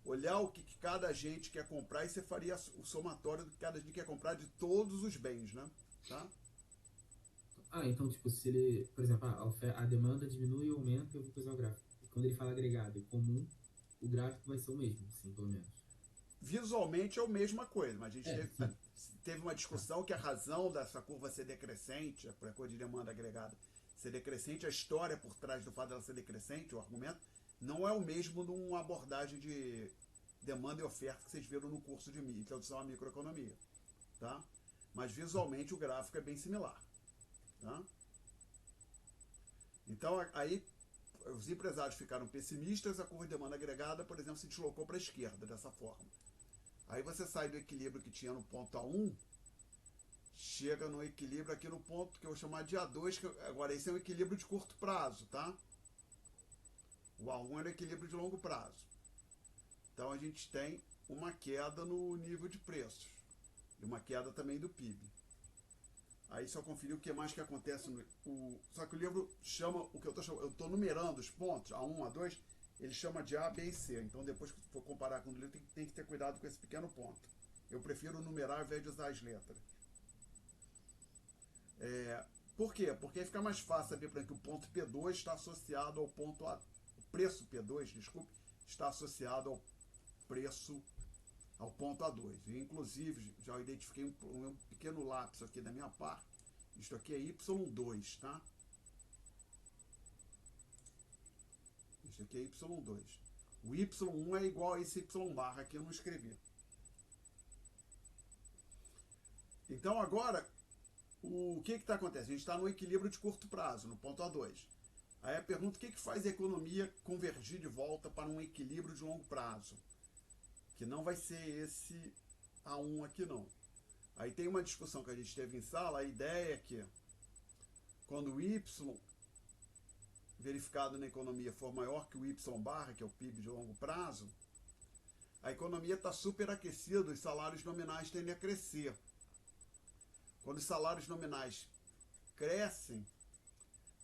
olhar o que cada agente quer comprar e você faria o somatório do que cada agente quer comprar de todos os bens, né? Tá? Então, tipo, se ele, por exemplo, a demanda diminui ou aumenta, eu vou usar o gráfico. E quando ele fala agregado e comum, o gráfico vai ser o mesmo, assim, pelo menos. Visualmente é a mesma coisa, mas a gente teve uma discussão que a razão dessa curva ser decrescente, a curva de demanda agregada ser decrescente, a história por trás do fato dela ser decrescente, o argumento, não é o mesmo de uma abordagem de demanda e oferta que vocês viram no curso de Introdução à Microeconomia, tá? Mas visualmente o gráfico é bem similar, tá? Então aí os empresários ficaram pessimistas, a curva de demanda agregada, por exemplo, se deslocou para a esquerda dessa forma. Aí você sai do equilíbrio que tinha no ponto A1, chega no equilíbrio aqui no ponto que eu vou chamar de A2, que agora esse é um equilíbrio de curto prazo, tá? O A1 era o equilíbrio de longo prazo. Então a gente tem uma queda no nível de preços e uma queda também do PIB. Aí só conferir o que mais que acontece só que o livro chama o que eu estou numerando os pontos A1, A2, ele chama de A, B e C. Então depois que for comparar com o livro tem que ter cuidado com esse pequeno ponto. Eu prefiro numerar ao invés de usar as letras. Por quê? Porque fica mais fácil saber, por exemplo, que o ponto P2 está associado ao ponto A. O preço P2, desculpe, está associado ao preço, ao ponto A2. E, inclusive, já identifiquei um pequeno lapso aqui da minha parte. Isto aqui é Y2, tá? Isso aqui é Y2. O Y1 é igual a esse Y barra que eu não escrevi. Então, agora, O que está acontecendo? A gente está no equilíbrio de curto prazo, no ponto A2. Aí a pergunta, o que faz a economia convergir de volta para um equilíbrio de longo prazo? Que não vai ser esse A1 aqui não. Aí tem uma discussão que a gente teve em sala, a ideia é que quando o Y verificado na economia for maior que o Y barra, que é o PIB de longo prazo, a economia está superaquecida, os salários nominais tendem a crescer. Quando os salários nominais crescem,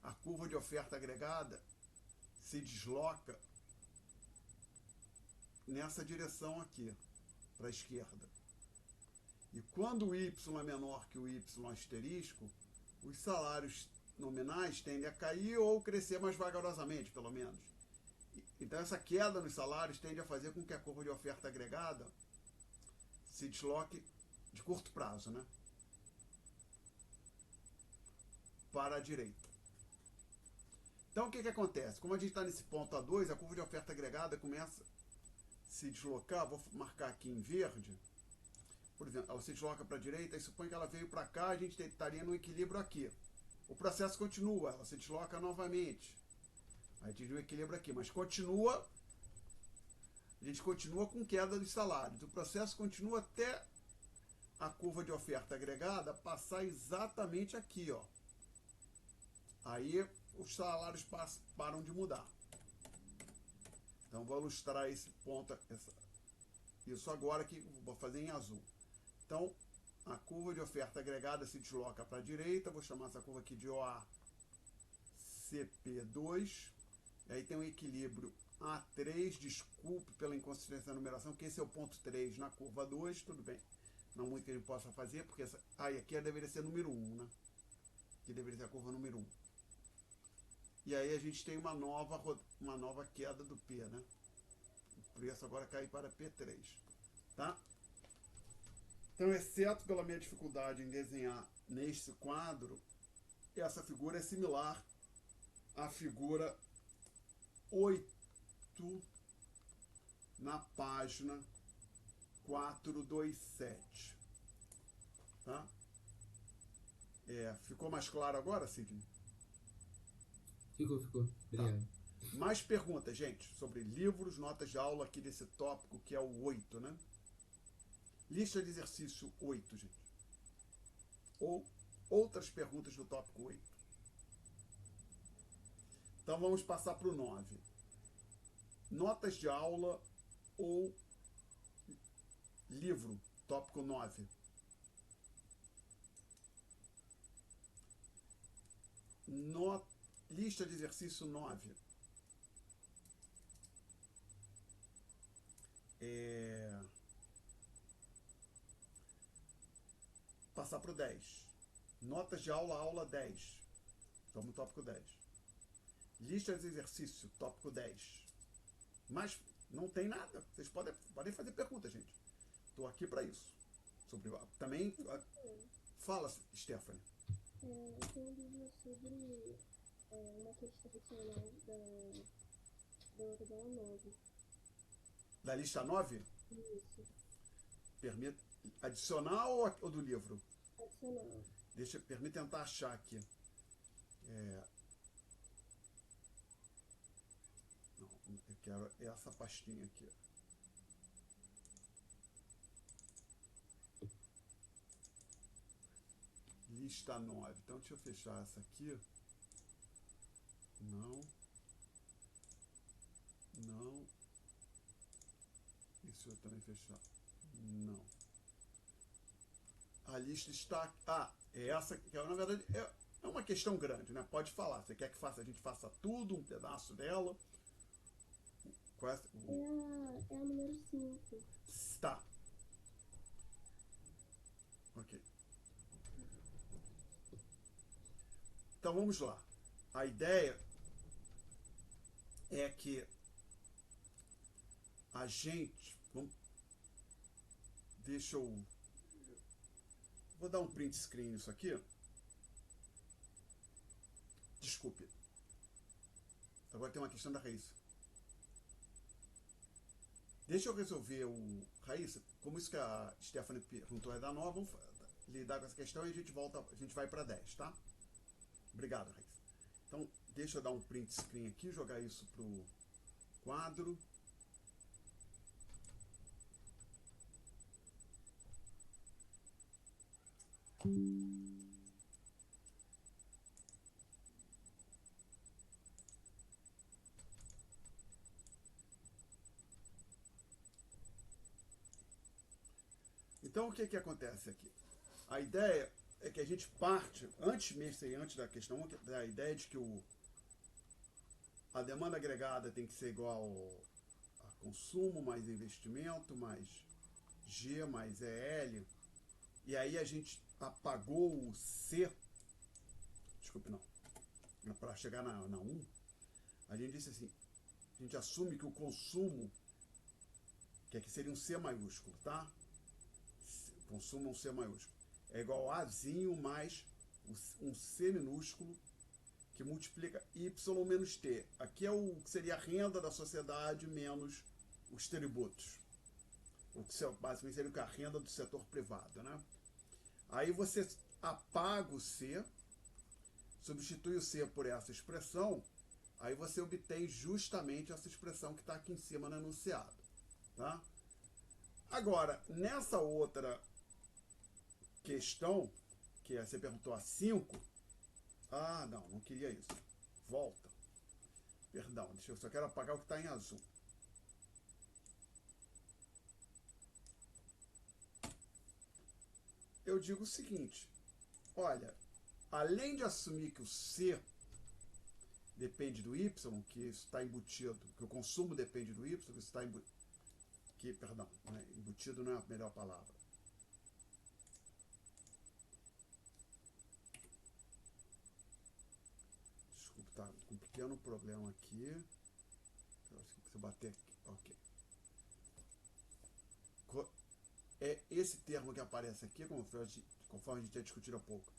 a curva de oferta agregada se desloca nessa direção aqui, para a esquerda. E quando o Y é menor que o Y asterisco, os salários nominais tendem a cair ou crescer mais vagarosamente, pelo menos. Então essa queda nos salários tende a fazer com que a curva de oferta agregada se desloque de curto prazo, né? Para a direita. Então o que acontece? Como a gente está nesse ponto A2, a curva de oferta agregada começa a se deslocar, vou marcar aqui em verde, por exemplo, ela se desloca para a direita e supõe que ela veio para cá, a gente estaria no equilíbrio aqui. O processo continua, ela se desloca novamente. Aí atinge o equilíbrio aqui, mas continua, a gente continua com queda dos salários. O processo continua até a curva de oferta agregada passar exatamente aqui, ó. Aí os salários param de mudar. Então vou ilustrar esse ponto, isso agora que vou fazer em azul. Então a curva de oferta agregada se desloca para a direita, vou chamar essa curva aqui de OACP2. E aí tem um equilíbrio A3, desculpe pela inconsistência da numeração, que esse é o ponto 3 na curva 2, tudo bem. Não muito que a gente possa fazer, porque aqui deveria ser número 1, né? Aqui deveria ser a curva número 1. E aí a gente tem uma nova queda do P, né? O preço agora cai para P3, tá? Então, exceto pela minha dificuldade em desenhar neste quadro, essa figura é similar à figura 8 na página 427. Tá? Ficou mais claro agora, Sidney? Ficou. Obrigado. Tá. Mais perguntas, gente, sobre livros, notas de aula aqui desse tópico que é o 8, né? Lista de exercício 8, gente. Ou outras perguntas do tópico 8. Então vamos passar para o 9. Notas de aula ou livro, tópico 9. Lista de exercício 9. Passar para o 10. Notas de aula, aula 10. Estamos no tópico 10. Lista de exercício, tópico 10. Mas não tem nada. Vocês podem fazer perguntas, gente. Estou aqui para isso. Também. Fala, Stephanie. Eu tenho um livro sobre uma questão racional da outra da 9. Da lista 9? Isso. Adicional ou do livro? Adicional. Permite tentar achar aqui. Não, eu quero essa pastinha aqui. Lista 9. Então deixa eu fechar essa aqui. Não. Isso eu também fechar. Não. A lista está... essa que na verdade é uma questão grande, né? Pode falar. Você quer que a gente faça tudo, um pedaço dela? É a número 5. Tá. Ok. Então vamos lá. A ideia é que a gente... Deixa eu... Vou dar um print screen nisso aqui. Desculpe. Agora tem uma questão da Raíssa. Deixa eu resolver o... Raíssa, como isso que a Stephanie perguntou é da nova, lidar com essa questão e a gente volta, a gente vai para 10, tá? Obrigado, Raíssa. Então, deixa eu dar um print screen aqui, jogar isso pro quadro. Então, o que acontece aqui? A ideia é que a gente parte, antes da questão 1, da ideia de que a demanda agregada tem que ser igual a consumo mais investimento mais G mais EL, e aí a gente apagou o C, desculpe, não, para chegar na 1, a gente disse assim, a gente assume que o consumo, que aqui seria um C maiúsculo, tá? Consumo é um C maiúsculo, é igual a Azinho mais um C minúsculo que multiplica Y menos T. Aqui é o que seria a renda da sociedade menos os tributos. O que basicamente seria a renda do setor privado, né? Aí você apaga o C, substitui o C por essa expressão, aí você obtém justamente essa expressão que está aqui em cima no enunciado, tá? Agora, nessa outra questão, que você perguntou a 5, não queria isso. Volta. Perdão, eu só quero apagar o que está em azul. Eu digo o seguinte, olha, além de assumir que o C depende do Y, que isso está embutido, que o consumo depende do Y, que isso está embutido, embutido não é a melhor palavra. Desculpa, tá com um pequeno problema aqui. Eu acho que se eu bater aqui, ok. É esse termo que aparece aqui, conforme a gente já discutiu há pouco,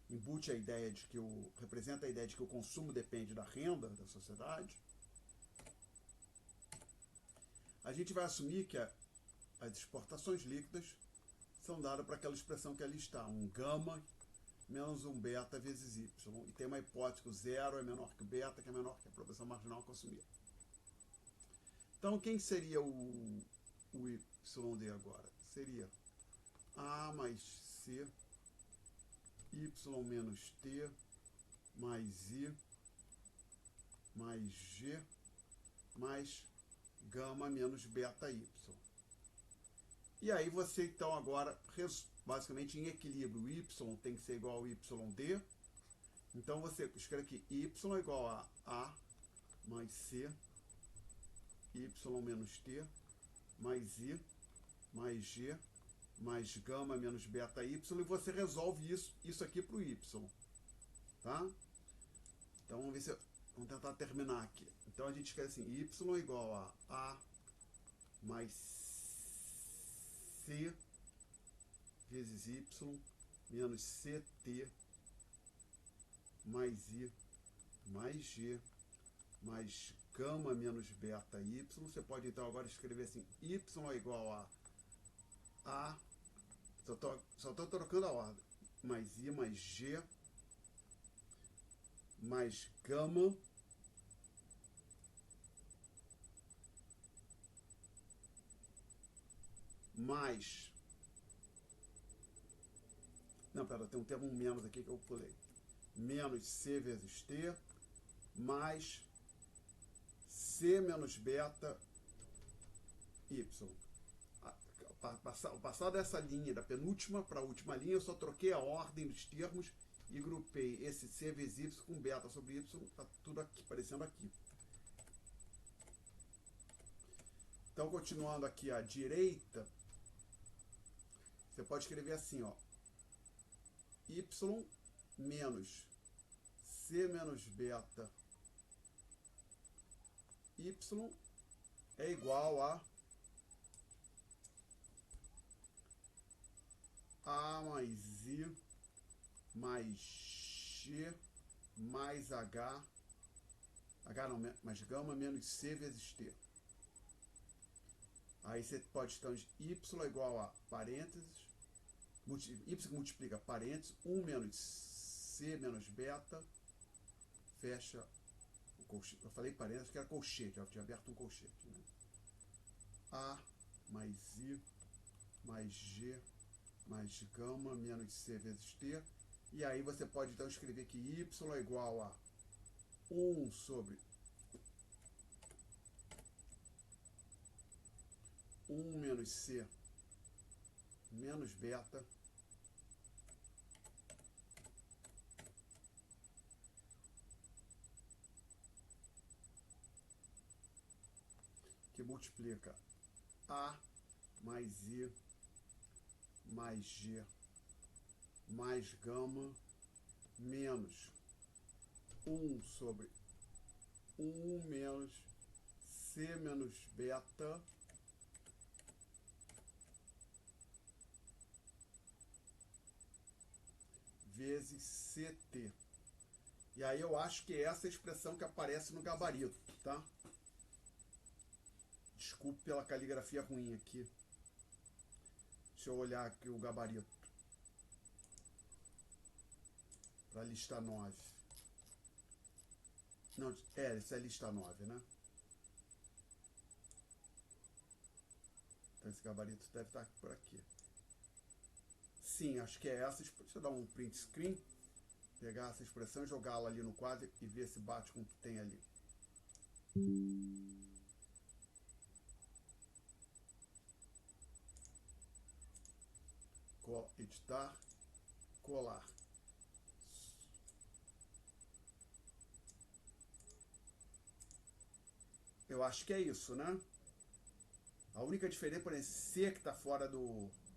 embute a ideia de que representa a ideia de que o consumo depende da renda da sociedade. A gente vai assumir que as exportações líquidas são dadas para aquela expressão que ali está, um gama menos um beta vezes y. E tem uma hipótese que o zero é menor que o beta, que é menor que a produção marginal consumida. Então, quem seria o YD agora? Seria A mais C, Y menos T, mais I, mais G, mais gama menos beta Y. E aí você, então, agora, basicamente em equilíbrio, o Y tem que ser igual ao YD. Então você escreve aqui Y é igual a A mais C, Y menos T, mais I, mais G, mais gama menos beta Y, e você resolve isso aqui para o Y. Tá? Então vamos tentar terminar aqui. Então a gente escreve assim, Y é igual a A mais C vezes Y menos CT mais I mais G mais gama menos beta Y. Você pode então agora escrever assim, Y é igual a só estou trocando a ordem, mais I mais G mais gama mais... Não, pera, tem um termo menos aqui que eu pulei. Menos C vezes T mais C menos beta Y. Passar dessa linha, da penúltima para a última linha, eu só troquei a ordem dos termos e grupei esse C vezes Y com beta sobre Y, está tudo aqui, aparecendo aqui. Então, continuando aqui à direita, você pode escrever assim, ó, Y menos C menos beta Y é igual a A mais I mais G mais H não, mais gama menos C vezes T. Aí você pode, então, Y é igual a parênteses, Y multiplica parênteses, 1 menos C menos beta, fecha o colchete. Eu falei parênteses que era colchete, eu tinha aberto um colchete. Né? A mais I mais G mais gama menos C vezes T. E aí você pode então escrever que Y é igual a 1 sobre 1 menos C menos beta que multiplica A mais I mais G mais gama menos 1 sobre 1 menos C menos beta vezes CT. E aí eu acho que é essa expressão que aparece no gabarito, tá? Desculpe pela caligrafia ruim aqui. Deixa eu olhar aqui o gabarito. Para a lista 9. Não, essa é a lista 9, né? Então esse gabarito deve estar por aqui. Sim, acho que é essa. Deixa eu dar um print screen. Pegar essa expressão e jogá-la ali no quadro e ver se bate com o que tem ali. Editar, colar. Eu acho que é isso, né? A única diferença, por exemplo, C que está fora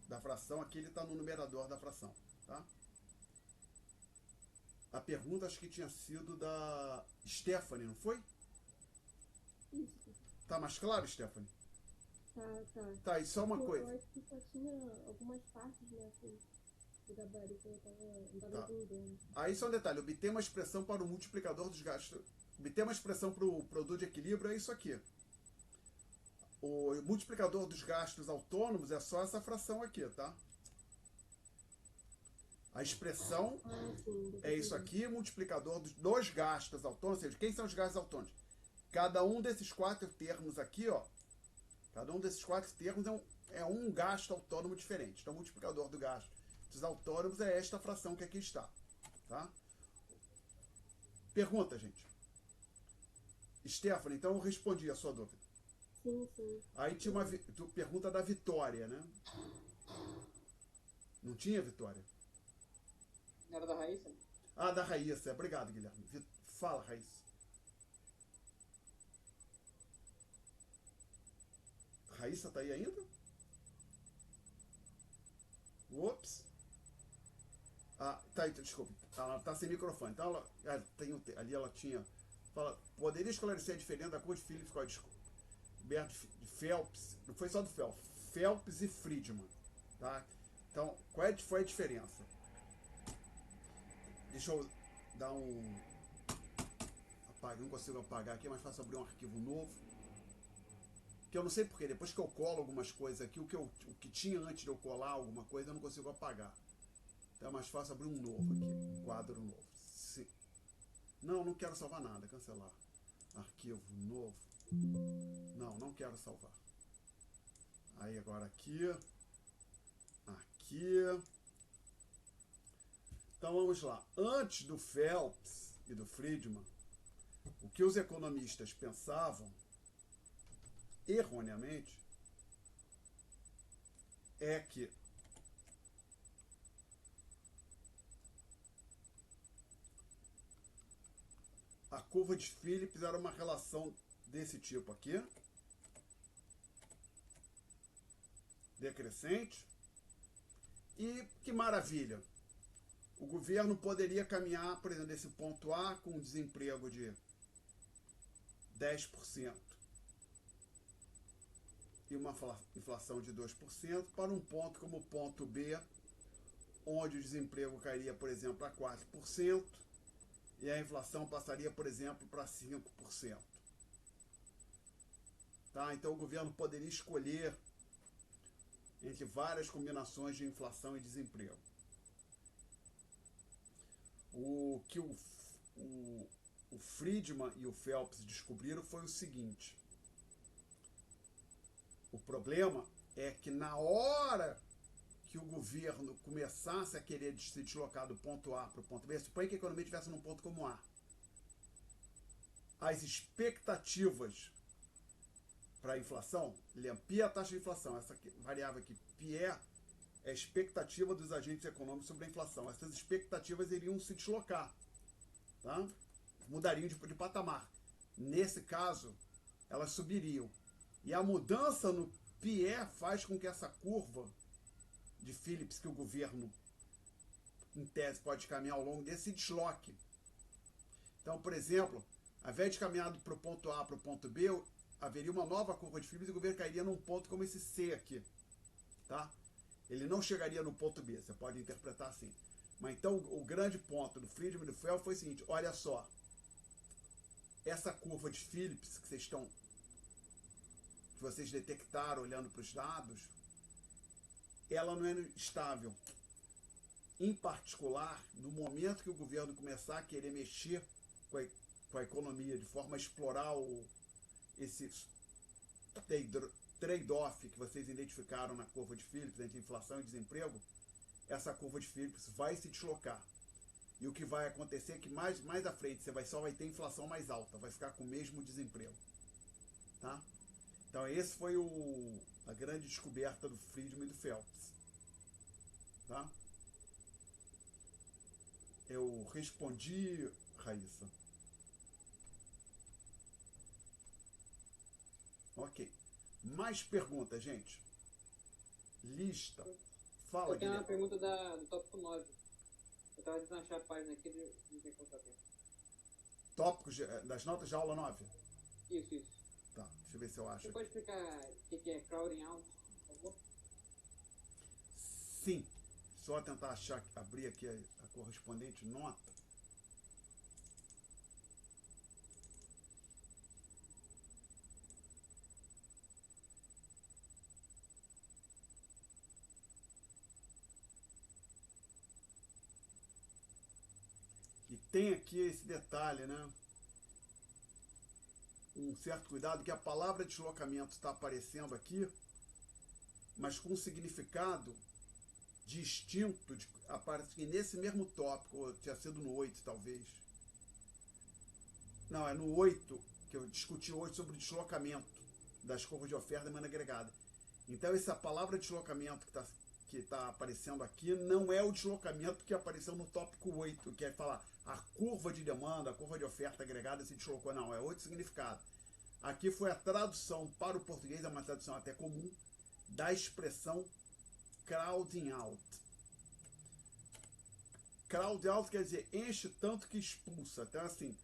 da fração, aqui ele está no numerador da fração, tá? A pergunta acho que tinha sido da Stephanie, não foi? Isso. Tá mais claro, Stephanie? Tá. Tá, e só uma Eu coisa. acho que só tinha algumas partes, né, assim, do gabarito, eu não tava Tá. entendendo. Aí só um detalhe, obter uma expressão para o multiplicador dos gastos. Obter uma expressão para o produto de equilíbrio é isso aqui. O multiplicador dos gastos autônomos é só essa fração aqui, tá? A expressão Sim, é isso aqui, multiplicador dos gastos autônomos, ou seja, quem são os gastos autônomos? Cada um desses 4 termos aqui, ó, cada um desses 4 termos é um gasto autônomo diferente. Então, o multiplicador do gasto dos autônomos é esta fração que aqui está, tá? Pergunta, gente. Stephanie, então eu respondi a sua dúvida. Sim. Aí tinha uma pergunta da Vitória, né? Não tinha, Vitória? Era da Raíssa? Ah, da Raíssa. Obrigado, Guilherme. Fala, Raíssa. Raíssa tá aí ainda? Ups. Ah, tá, desculpa. Ela tá sem microfone. Então, ali ela tinha... Fala, poderia esclarecer a diferença da cor de Phillips com a descoberta de Phelps? Não foi só do Phelps. Phelps e Friedman. Tá? Então, qual foi a diferença? Deixa eu dar um... Não consigo apagar aqui, mas faço abrir um arquivo novo. Que eu não sei porquê, depois que eu colo algumas coisas aqui, o que tinha antes de eu colar alguma coisa, eu não consigo apagar. Então é mais fácil abrir um novo aqui, um quadro novo. Sim. Não quero salvar nada, cancelar. Arquivo novo. Não quero salvar. Aí agora aqui. Então vamos lá. Antes do Phelps e do Friedman, o que os economistas pensavam erroneamente, é que a curva de Phillips era uma relação desse tipo aqui, decrescente, e que maravilha, o governo poderia caminhar, por exemplo, desse ponto A com um desemprego de 10%, e uma inflação de 2%, para um ponto como o ponto B, onde o desemprego cairia, por exemplo, a 4%, e a inflação passaria, por exemplo, para 5%. Tá? Então o governo poderia escolher entre várias combinações de inflação e desemprego. O que o Friedman e o Phelps descobriram foi o seguinte: o problema é que na hora que o governo começasse a querer se deslocar do ponto A para o ponto B, suponha que a economia estivesse num ponto como A, as expectativas para a inflação, Pi é a taxa de inflação, essa variável aqui, Pi é a expectativa dos agentes econômicos sobre a inflação. Essas expectativas iriam se deslocar, tá? Mudariam de patamar. Nesse caso, elas subiriam. E a mudança no Pi faz com que essa curva de Phillips, que o governo, em tese, pode caminhar ao longo desse, se desloque. Então, por exemplo, ao invés de caminhar para o ponto A para o ponto B, haveria uma nova curva de Phillips e o governo cairia num ponto como esse C aqui, tá? Ele não chegaria no ponto B, você pode interpretar assim. Mas então o grande ponto do Friedman e do Phelps foi o seguinte: olha só, essa curva de Phillips que vocês detectaram olhando para os dados, ela não é estável. Em particular, no momento que o governo começar a querer mexer com a economia de forma a explorar esse trade-off que vocês identificaram na curva de Phillips entre inflação e desemprego, essa curva de Phillips vai se deslocar. E o que vai acontecer é que mais à frente você só vai ter inflação mais alta, vai ficar com o mesmo desemprego. Tá? Então esse foi a grande descoberta do Friedman e do Phelps. Tá? Eu respondi, Raíssa. Ok. Mais perguntas, gente? Lista. Fala, Eu tenho uma Guilherme. pergunta do tópico 9. Eu estava tentando achar a página aqui, não sei quanto tempo. Tópicos das notas de aula 9? Isso. Tá, deixa eu ver se eu acho. Você pode explicar o que é crowding out, por favor? Sim. Só tentar abrir aqui a correspondente nota. E tem aqui esse detalhe, né? Um certo cuidado, que a palavra deslocamento está aparecendo aqui, mas com um significado distinto, aparece que nesse mesmo tópico, ou tinha sido no 8 talvez. Não, é no 8, que eu discuti hoje sobre o deslocamento das curvas de oferta de maneira agregada. Então essa palavra deslocamento que está aparecendo aqui não é o deslocamento que apareceu no tópico 8, que é falar a curva de demanda, a curva de oferta agregada se deslocou. Não, é outro significado. Aqui foi a tradução para o português, é uma tradução até comum, da expressão crowding out. Crowd out quer dizer enche tanto que expulsa. Então assim,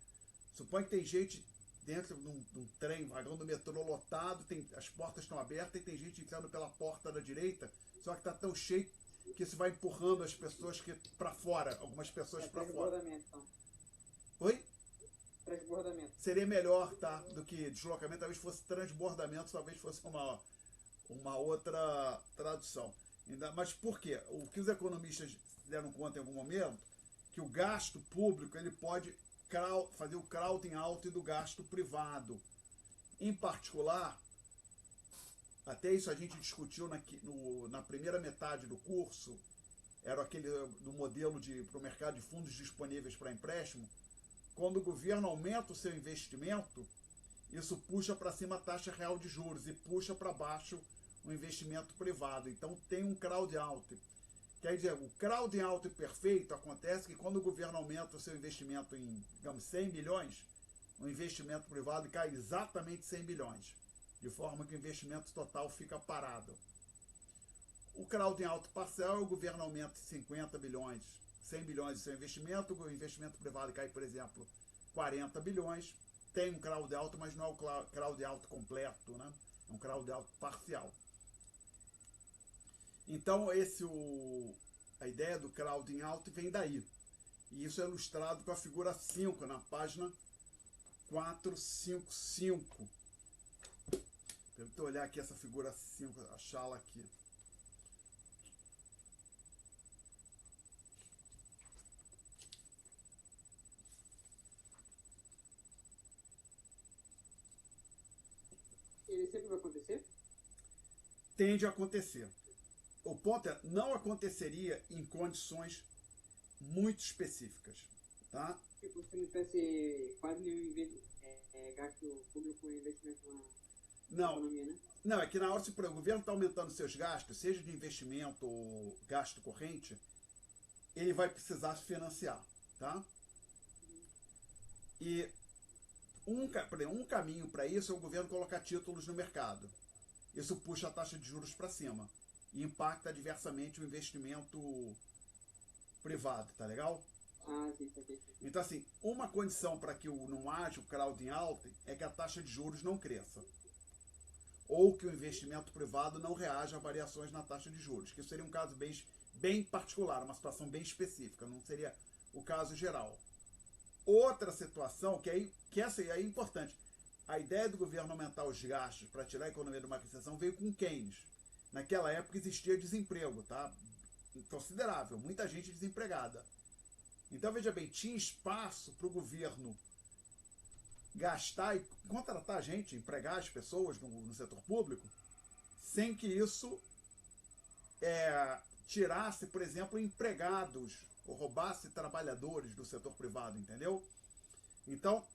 suponha que tem gente dentro de um trem, vagão do metrô lotado, as portas estão abertas e tem gente entrando pela porta da direita, só que está tão cheio que isso vai empurrando as pessoas para fora, algumas pessoas para fora. Transbordamento, então. Oi? Transbordamento. Seria melhor, tá? Do que deslocamento, talvez fosse transbordamento, talvez fosse uma outra tradução. Mas por quê? O que os economistas deram conta em algum momento, que o gasto público ele pode fazer o crowding out do gasto privado. Em particular, até isso a gente discutiu na primeira metade do curso, era aquele do modelo para o mercado de fundos disponíveis para empréstimo. Quando o governo aumenta o seu investimento, isso puxa para cima a taxa real de juros e puxa para baixo o investimento privado. Então tem um crowd out. Quer dizer, o crowd out perfeito acontece que quando o governo aumenta o seu investimento em, digamos, 100 milhões, o investimento privado cai exatamente 100 milhões, de forma que o investimento total fica parado. O crowding out parcial é o governo aumenta 50 bilhões, 100 bilhões de seu investimento, o investimento privado cai, por exemplo, 40 bilhões, tem um crowd out, mas não é o crowd out completo, né? É um crowd out parcial. Então, a ideia do crowding out vem daí. E isso é ilustrado com a figura 5, na página 455. Tenho que olhar aqui essa figura 5, achá-la aqui. sempre vai acontecer? Tende a acontecer. O ponto é, não aconteceria em condições muito específicas, tá? Tipo, se não tivesse quase nenhum gasto público em investimento na Não, economia, né? não, é que na hora que o governo está aumentando seus gastos, seja de investimento ou gasto corrente, ele vai precisar se financiar, tá? E um caminho para isso é o governo colocar títulos no mercado. Isso puxa a taxa de juros para cima e impacta adversamente o investimento privado, tá legal? Ah, sim, isso aqui. Então, assim, uma condição para que não haja o crowding out é que a taxa de juros não cresça. Ou que o investimento privado não reaja a variações na taxa de juros. Que isso seria um caso bem particular, uma situação bem específica, não seria o caso geral. Outra situação, que essa aí é importante, a ideia do governo aumentar os gastos para tirar a economia de uma recessão veio com Keynes. Naquela época existia desemprego, tá? Considerável, muita gente desempregada. Então, veja bem, tinha espaço para o governo gastar e contratar gente, empregar as pessoas no setor público, sem que isso tirasse, por exemplo, empregados ou roubasse trabalhadores do setor privado, entendeu? Então,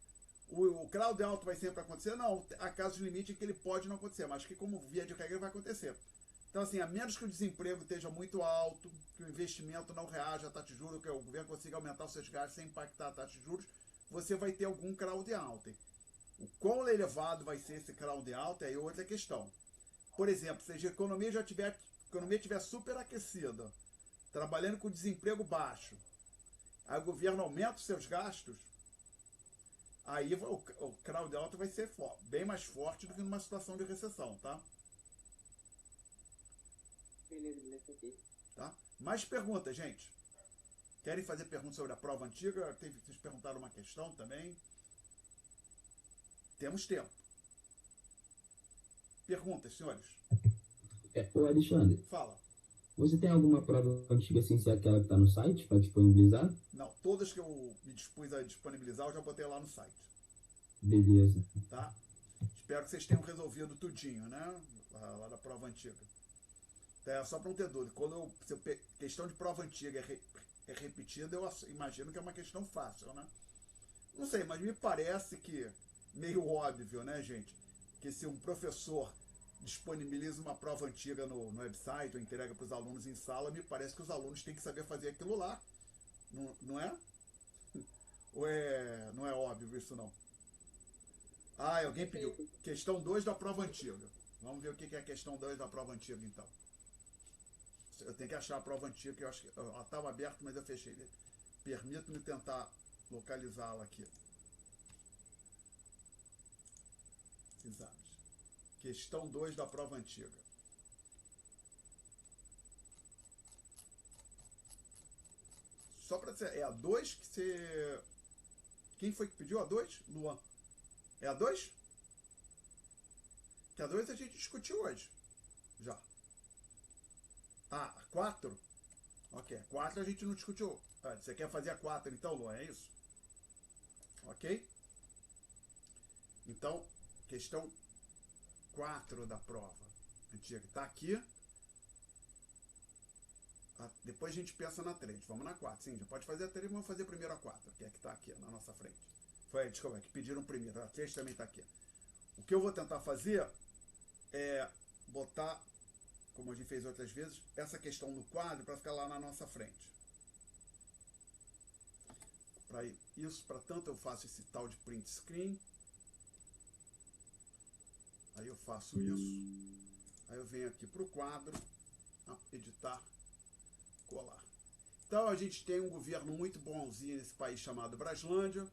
o crowd out vai sempre acontecer? Não, há casos de limite em que ele pode não acontecer, mas que como via de regra vai acontecer. Então, assim, a menos que o desemprego esteja muito alto, que o investimento não reaja à taxa de juros, que o governo consiga aumentar os seus gastos sem impactar a taxa de juros, você vai ter algum crowd out. O quão elevado vai ser esse crowd out é outra questão. Por exemplo, se a economia estiver superaquecida, trabalhando com desemprego baixo, aí o governo aumenta os seus gastos, aí o crowd out vai ser bem mais forte do que numa situação de recessão, tá? Beleza, aqui. Tá? Mais perguntas, gente? Querem fazer perguntas sobre a prova antiga? Vocês perguntaram uma questão também? Temos tempo. Perguntas, senhores? Ô Alexandre, Fala. você tem alguma prova antiga sem ser aquela que está no site para disponibilizar? Não, todas que eu me dispus a disponibilizar eu já botei lá no site. Beleza. Tá? Espero que vocês tenham resolvido tudinho, né? Lá da prova antiga. Só para não ter dúvida. Se questão de prova antiga é repetida, eu imagino que é uma questão fácil, né? Não sei, mas me parece que, meio óbvio, né, gente? Que se um professor disponibiliza uma prova antiga no website ou entrega para os alunos em sala, me parece que os alunos têm que saber fazer aquilo lá. Não é? Ou não é óbvio isso, não? Ah, alguém pediu. Questão 2 da prova antiga. Vamos ver o que é a questão 2 da prova antiga, então. Eu tenho que achar a prova antiga, que eu acho que ela estava aberta, mas eu fechei. Permito-me tentar localizá-la aqui. Exames. Questão 2 da prova antiga. Só para dizer, é a 2 que você... Quem foi que pediu a 2? Luan. É a 2? Que a 2 a gente discutiu hoje. Já. Ah, a 4? Ok, a 4 a gente não discutiu. Você quer fazer a 4 então, Luan, é isso? Ok? Então, questão 4 da prova antiga está aqui. Depois a gente pensa na 3. Vamos na 4. Sim, já pode fazer a 3, vamos fazer primeiro a 4, que é que está aqui na nossa frente. Desculpa, que pediram primeiro. A 3 também está aqui. O que eu vou tentar fazer é botar, como a gente fez outras vezes, essa questão no quadro para ficar lá na nossa frente. Para isso, para tanto, eu faço esse tal de print screen. Aí eu faço isso. Aí eu venho aqui para o quadro, editar, colar. Então a gente tem um governo muito bonzinho nesse país chamado Braslândia.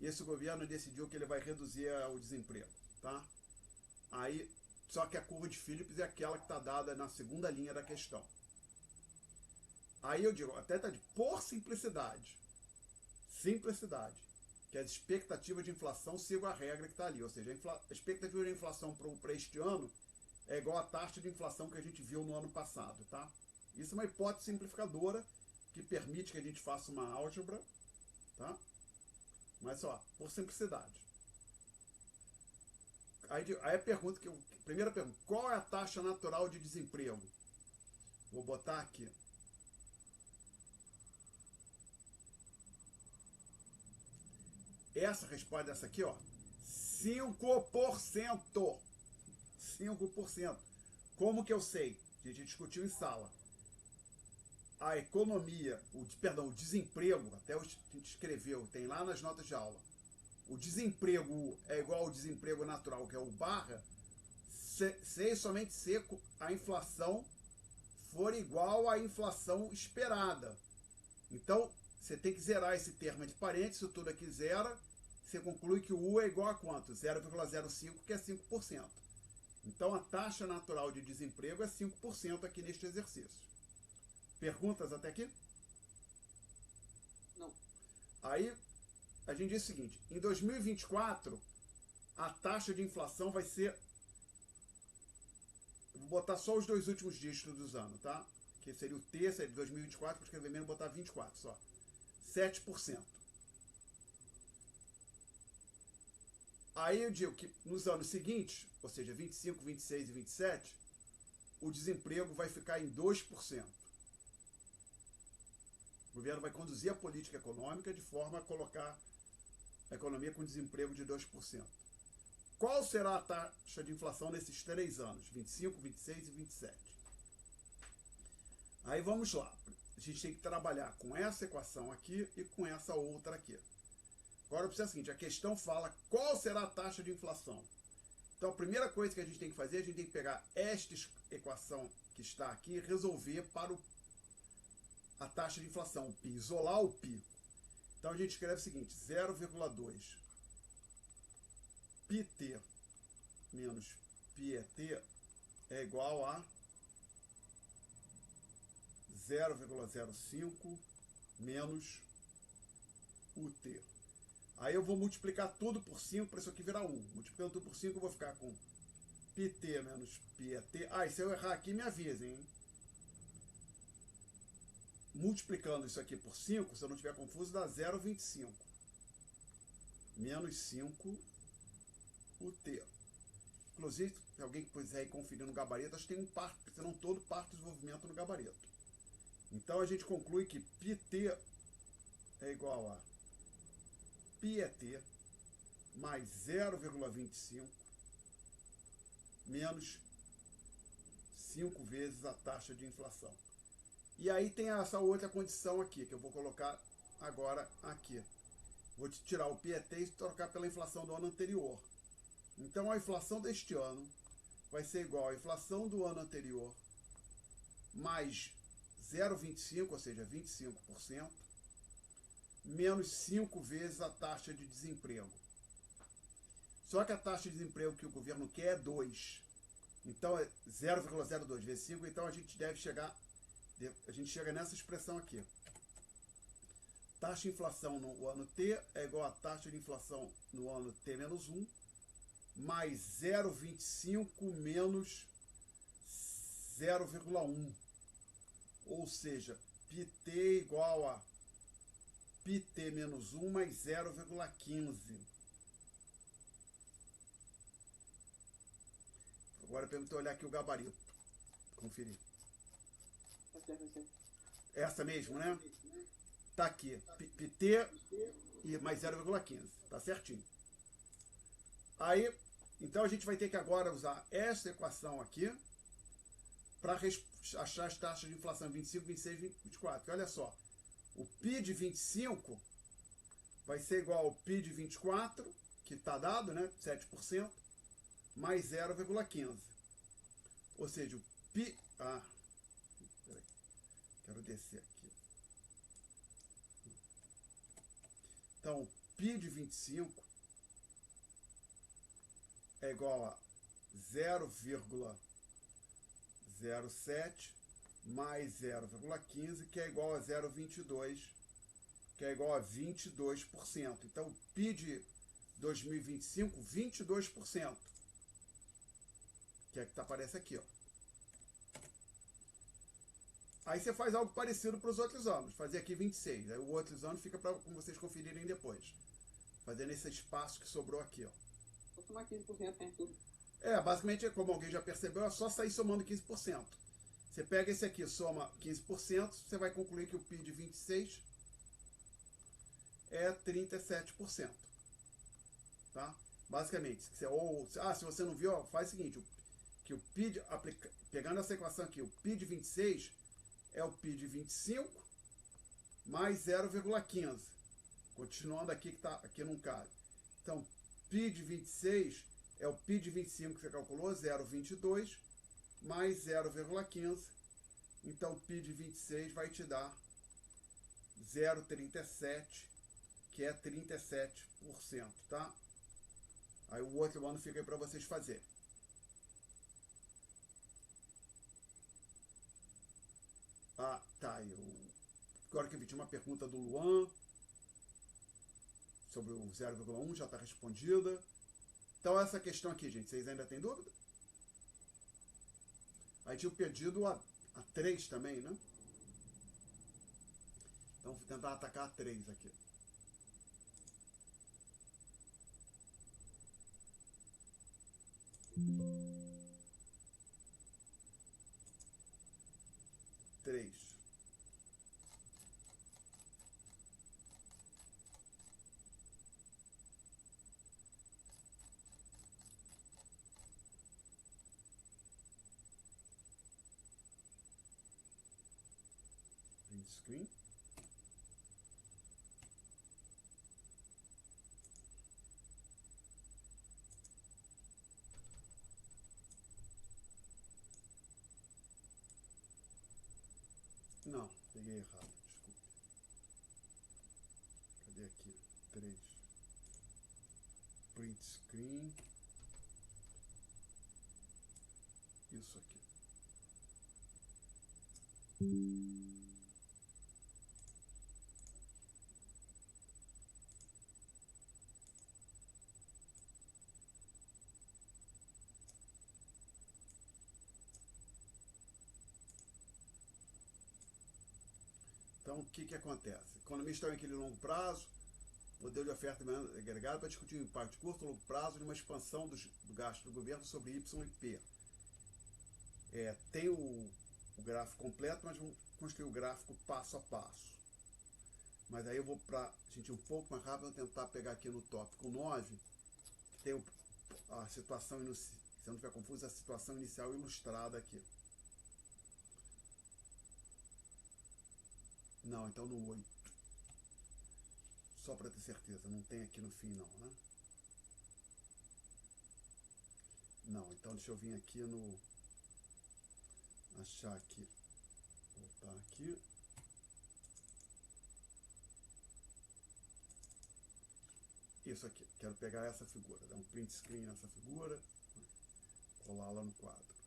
E esse governo decidiu que ele vai reduzir o desemprego, tá? Aí, só que a curva de Phillips é aquela que está dada na segunda linha da questão. Aí eu digo, por simplicidade, que as expectativas de inflação sigam a regra que está ali. Ou seja, a expectativa de inflação para este ano é igual à taxa de inflação que a gente viu no ano passado, tá? Isso é uma hipótese simplificadora que permite que a gente faça uma álgebra, tá? Mas só, por simplicidade. Aí a pergunta primeira pergunta, qual é a taxa natural de desemprego? Vou botar aqui. Essa resposta essa aqui, ó, 5%. 5%. Como que eu sei? A gente discutiu em sala. A economia, o desemprego, até a gente escreveu, tem lá nas notas de aula. O desemprego é igual ao desemprego natural, que é o barra, se somente se a inflação for igual à inflação esperada. Então, você tem que zerar esse termo entre parênteses, isso tudo aqui zera, você conclui que o U é igual a quanto? 0,05, que é 5%. Então, a taxa natural de desemprego é 5% aqui neste exercício. Perguntas até aqui? Não. Aí, a gente diz o seguinte, em 2024, a taxa de inflação vai ser... Vou botar só os 2 últimos dígitos dos anos, tá? Que seria o T, seria de 2024, vou escrever menos, botar 24 só. 7%. Aí eu digo que nos anos seguintes, ou seja, 25, 26 e 27, o desemprego vai ficar em 2%. O governo vai conduzir a política econômica de forma a colocar a economia com desemprego de 2%. Qual será a taxa de inflação nesses 3 anos? 25, 26 e 27. Aí vamos lá. A gente tem que trabalhar com essa equação aqui e com essa outra aqui. Agora eu preciso o seguinte, a questão fala qual será a taxa de inflação. Então a primeira coisa que a gente tem que fazer, a gente tem que pegar esta equação que está aqui e resolver para a taxa de inflação, o PI, isolar o PI. Então a gente escreve o seguinte, 0,2 πt menos πet é igual a 0,05 menos UT. Aí eu vou multiplicar tudo por 5 para isso aqui virar 1. Multiplicando tudo por 5 eu vou ficar com πt menos πet. Ah, e se eu errar aqui me avisem, hein? Multiplicando isso aqui por 5, se eu não estiver confuso, dá 0,25 menos 5 UT. Inclusive, se alguém quiser ir conferir no gabarito, acho que tem se não todo, parte do desenvolvimento no gabarito. Então a gente conclui que πt é igual a πet mais 0,25 menos 5 vezes a taxa de inflação. E aí tem essa outra condição aqui, que eu vou colocar agora aqui. Vou tirar o πt e trocar pela inflação do ano anterior. Então a inflação deste ano vai ser igual à inflação do ano anterior mais 0,25, ou seja, 25%, menos 5 vezes a taxa de desemprego. Só que a taxa de desemprego que o governo quer é 2. Então é 0,02 vezes 5, então a gente chega nessa expressão aqui. Taxa de inflação no ano T é igual a taxa de inflação no ano T menos 1, mais 0,25 menos 0,1. Ou seja, πt igual a πt menos 1 mais 0,15. Agora eu pergunto olhar aqui o gabarito. Conferir. Essa mesmo, né? Tá aqui. πt e mais 0,15. Tá certinho. Aí, então a gente vai ter que agora usar essa equação aqui para achar as taxas de inflação 25, 26 e 24. Olha só, o π de 25 vai ser igual ao π de 24, que está dado, né? 7%, mais 0,15. Ou seja, o π... peraí, quero descer aqui. Então, o π de 25 é igual a 0,07 mais 0,15, que é igual a 0,22, que é igual a 22%. Então, o π de 2025, 22%. Que é que aparece aqui, ó. Aí você faz algo parecido para os outros anos. Fazer aqui 26. Aí o outros anos fica para vocês conferirem depois. Fazendo esse espaço que sobrou aqui, ó. Vou somar 15%, né? Tudo. Basicamente, como alguém já percebeu, é só sair somando 15%. Você pega esse aqui, soma 15%, você vai concluir que o PIB de 26 é 37%. Tá? Basicamente, se você não viu, faz o seguinte, que o PIB, pegando essa equação aqui, o PIB de 26 é o PIB de 25 mais 0,15. Continuando aqui, que está aqui não cabe. Então, PIB de 26 é o PIB de 25 que você calculou, 0,22 mais 0,15. Então, o PIB de 26 vai te dar 0,37, que é 37%, tá? Aí o outro ano fica aí para vocês fazerem. Tá. Agora que eu vi, tinha uma pergunta do Luan sobre o 0,1, já está respondida. Então, essa questão aqui, gente, vocês ainda têm dúvida? Aí tinha o pedido a 3 também, né? Então, vou tentar atacar a 3 aqui. Três. Print screen. Não, peguei errado, desculpe. Cadê aqui? 3. Print screen. Isso aqui. Então, o que acontece? Economista está em aquele longo prazo, modelo de oferta e demanda agregada para discutir o impacto de curto e longo prazo de uma expansão do gasto do governo sobre Y e P. Tem o gráfico completo, mas vamos construir o gráfico passo a passo. Mas aí eu vou para a gente ir um pouco mais rápido, tentar pegar aqui no tópico 9, que tem a situação, se não estiver confuso, a situação inicial ilustrada aqui. Não, então no 8. Só para ter certeza, não tem aqui no fim não, né? Não, então deixa eu vir aqui no... Achar aqui. Voltar aqui. Isso aqui, quero pegar essa figura, dar um print screen nessa figura, colá-la no quadro.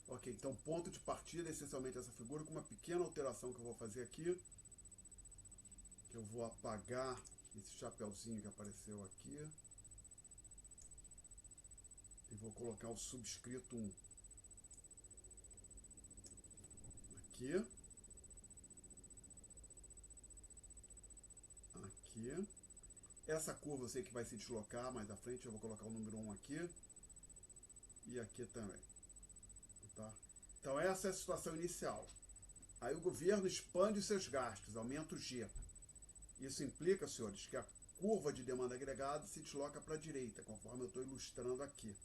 Ok, então ponto de partida é essencialmente essa figura, com uma pequena alteração que eu vou fazer aqui, que eu vou apagar esse chapeuzinho que apareceu aqui, e vou colocar o subscrito 1 aqui, aqui. Essa curva eu sei que vai se deslocar mais à frente, eu vou colocar o número 1 aqui, e aqui também. Tá? Então essa é a situação inicial. Aí o governo expande os seus gastos, aumenta o G. Isso implica, senhores, que a curva de demanda agregada se desloca para a direita, conforme eu estou ilustrando aqui.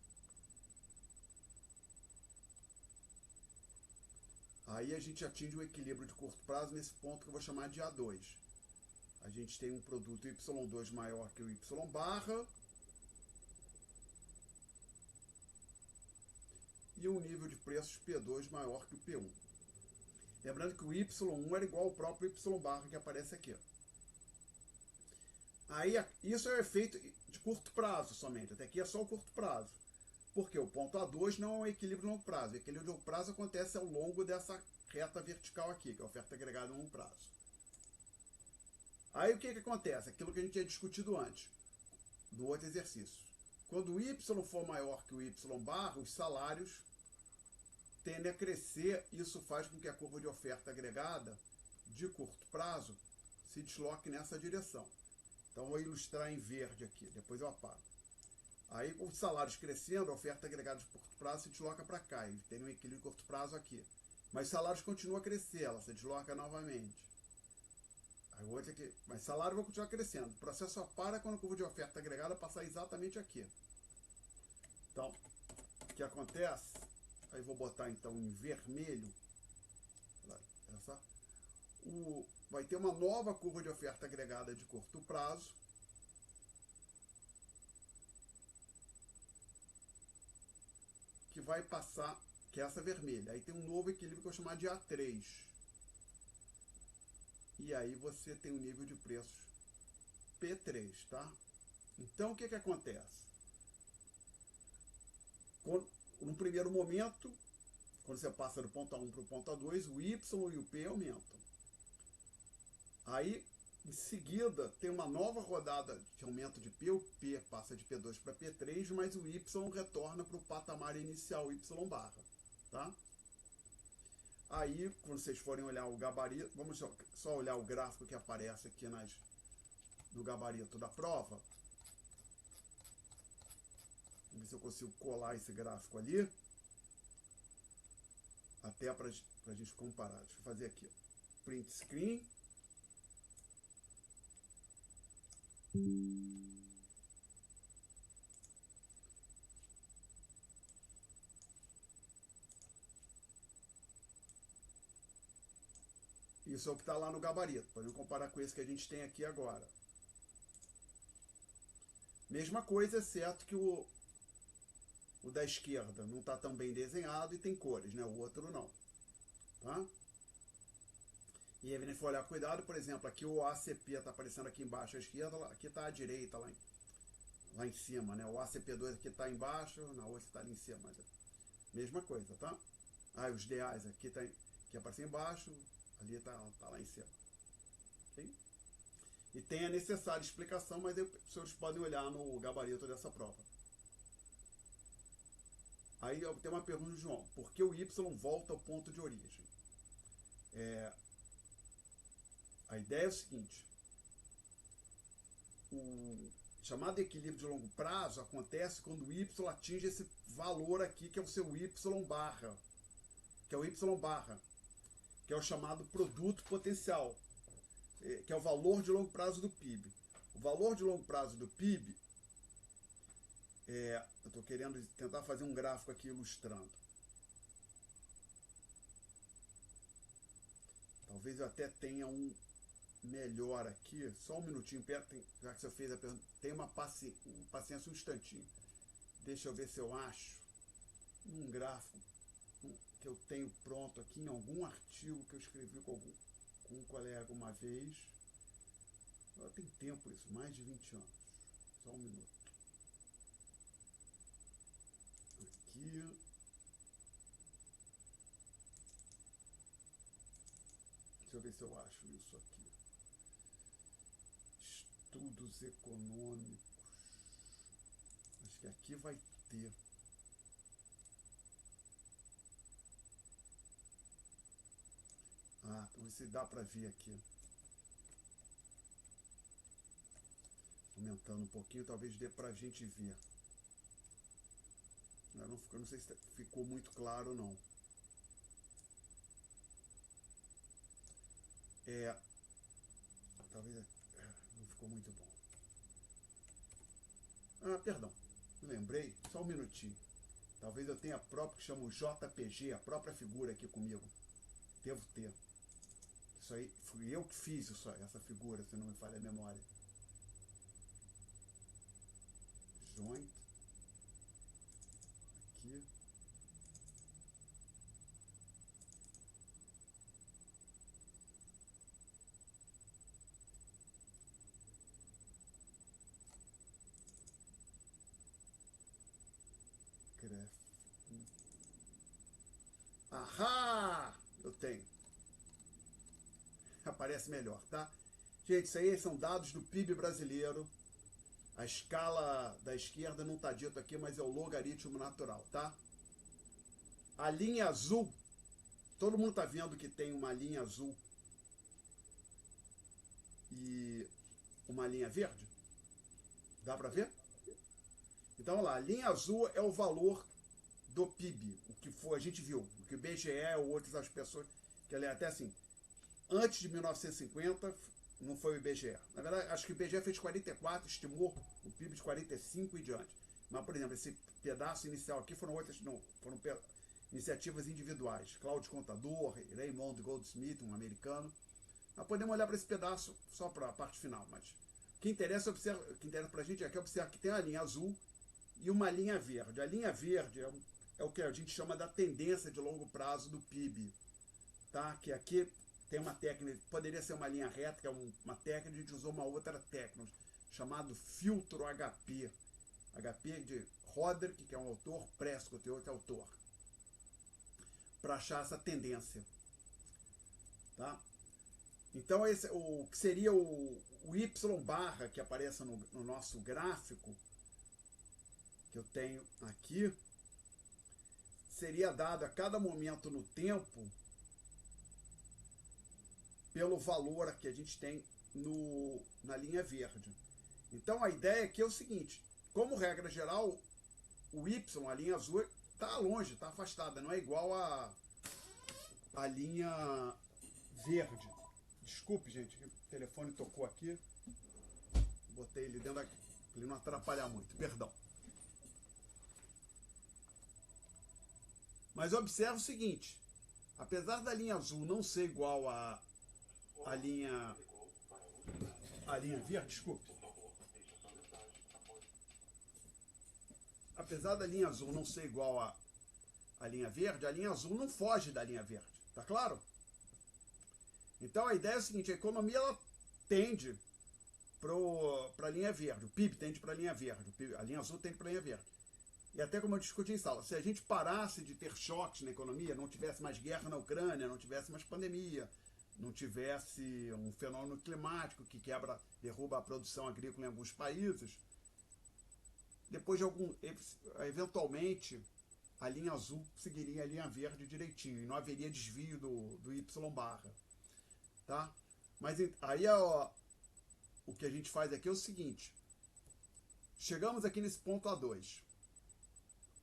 Aí a gente atinge um equilíbrio de curto prazo nesse ponto que eu vou chamar de A2. A gente tem um produto Y2 maior que o Y barra, e um nível de preços P2 maior que o P1. Lembrando que o Y1 era igual ao próprio Y barra que aparece aqui. Aí, isso é o efeito de curto prazo somente, até aqui é só o curto prazo. Porque o ponto A2 não é um equilíbrio de longo prazo. O equilíbrio de longo prazo acontece ao longo dessa reta vertical aqui, que é a oferta agregada de longo prazo. Aí o que acontece? Aquilo que a gente tinha discutido antes, do outro exercício. Quando o Y for maior que o Y barra, os salários tendem a crescer. Isso faz com que a curva de oferta agregada de curto prazo se desloque nessa direção. Então, vou ilustrar em verde aqui, depois eu apago. Aí, os salários crescendo, a oferta agregada de curto prazo se desloca para cá, e tem um equilíbrio de curto prazo aqui. Mas os salários continuam a crescer, ela se desloca novamente. Aí, outra aqui, mas salário vai continuar crescendo. O processo só para quando a curva de oferta agregada passar exatamente aqui. Então, o que acontece? Aí, vou botar então em vermelho. Essa. Vai ter uma nova curva de oferta agregada de curto prazo. Que vai passar, que é essa vermelha. Aí tem um novo equilíbrio que eu vou chamar de A3. E aí você tem um nível de preços P3, tá? Então, o que acontece? No primeiro momento, quando você passa do ponto A1 para o ponto A2, o Y e o P aumentam. Aí, em seguida, tem uma nova rodada de aumento de P. O P passa de P2 para P3, mas o Y retorna para o patamar inicial, Y barra. Tá? Aí, quando vocês forem olhar o gabarito, vamos só olhar o gráfico que aparece aqui no gabarito da prova. Vamos ver se eu consigo colar esse gráfico ali. Até para a gente comparar. Deixa eu fazer aqui. Print screen. Isso é o que está lá no gabarito. Podemos comparar com esse que a gente tem aqui agora. Mesma coisa, exceto que o da esquerda não está tão bem desenhado e tem cores, né? O outro não. Tá? E aí, a gente for olhar, cuidado, por exemplo, aqui o ACP está aparecendo aqui embaixo à esquerda, aqui está à direita, lá em cima, né? O ACP2 aqui está embaixo, na outra está ali em cima. Mesma coisa, tá? Ah, os DAs aqui aparecem embaixo, ali está lá em cima. Okay? E tem a necessária explicação, mas os senhores podem olhar no gabarito dessa prova. Aí eu tenho uma pergunta do João. Por que o Y volta ao ponto de origem? A ideia é o seguinte. O chamado equilíbrio de longo prazo acontece quando o Y atinge esse valor aqui, que é o seu Y barra. Que é o Y barra. Que é o chamado produto potencial. Que é o valor de longo prazo do PIB. O valor de longo prazo do PIB, eu estou querendo tentar fazer um gráfico aqui ilustrando. Talvez eu até tenha um melhor aqui, só um minutinho, já que você fez a pergunta, tem uma paciência um instantinho. Deixa eu ver se eu acho um gráfico que eu tenho pronto aqui em algum artigo que eu escrevi com um colega uma vez. Tem tempo isso, mais de 20 anos. Só um minuto. Aqui. Deixa eu ver se eu acho isso aqui. Estudos econômicos. Acho que aqui vai ter. Vamos ver se dá para ver aqui. Aumentando um pouquinho, talvez dê para a gente ver. Eu não sei se ficou muito claro, não. Talvez não ficou muito bom. Perdão. Lembrei, só um minutinho. Talvez eu tenha a própria que chama o JPG, a própria figura aqui comigo. Devo ter. Isso aí, fui eu que fiz essa figura, se não me falha a memória. Joint. Aqui. Ahá! Eu tenho. Aparece melhor, tá? Gente, isso aí são dados do PIB brasileiro. A escala da esquerda não está dito aqui, mas é o logaritmo natural, tá? A linha azul, todo mundo está vendo que tem uma linha azul e uma linha verde? Dá para ver? Então, olha lá, a linha azul é o valor do PIB, o que foi, a gente viu, o que o IBGE ou outras pessoas, que ela é até assim, antes de 1950 não foi o IBGE. Na verdade, acho que o IBGE fez 44, estimou o PIB de 45 e diante. Mas, por exemplo, esse pedaço inicial aqui foram outras, não, foram iniciativas individuais. Cláudio Contador, Raymond Goldsmith, um americano. Nós podemos olhar para esse pedaço só para a parte final, mas o que interessa para a gente é que observa que tem a linha azul e uma linha verde. A linha verde é o que a gente chama da tendência de longo prazo do PIB, tá? Que aqui tem uma técnica, poderia ser uma linha reta, que é uma técnica, a gente usou uma outra técnica, chamado filtro HP. HP de Roderick, que é um autor, Prescott, que é outro autor, para achar essa tendência, tá? Então, o que seria o Y barra que aparece no nosso gráfico, que eu tenho aqui, seria dado a cada momento no tempo pelo valor que a gente tem na linha verde. Então, a ideia aqui é o seguinte, como regra geral, o Y, a linha azul, está longe, está afastada, não é igual a linha verde. Desculpe, gente, o telefone tocou aqui. Botei ele dentro daqui, para ele não atrapalhar muito, perdão. Mas observe o seguinte, apesar da linha azul não ser igual a linha verde, desculpe. Apesar da linha azul não ser igual à linha verde, a linha azul não foge da linha verde, tá claro? Então a ideia é o seguinte, a economia ela tende para a linha verde, o PIB tende para a linha verde, a linha azul tende para a linha verde. E até como eu discuti em sala, se a gente parasse de ter choques na economia, não tivesse mais guerra na Ucrânia, não tivesse mais pandemia, não tivesse um fenômeno climático que derruba a produção agrícola em alguns países, depois de eventualmente, a linha azul seguiria a linha verde direitinho, e não haveria desvio do Y barra, tá? Mas aí, ó, o que a gente faz aqui é o seguinte, chegamos aqui nesse ponto A2,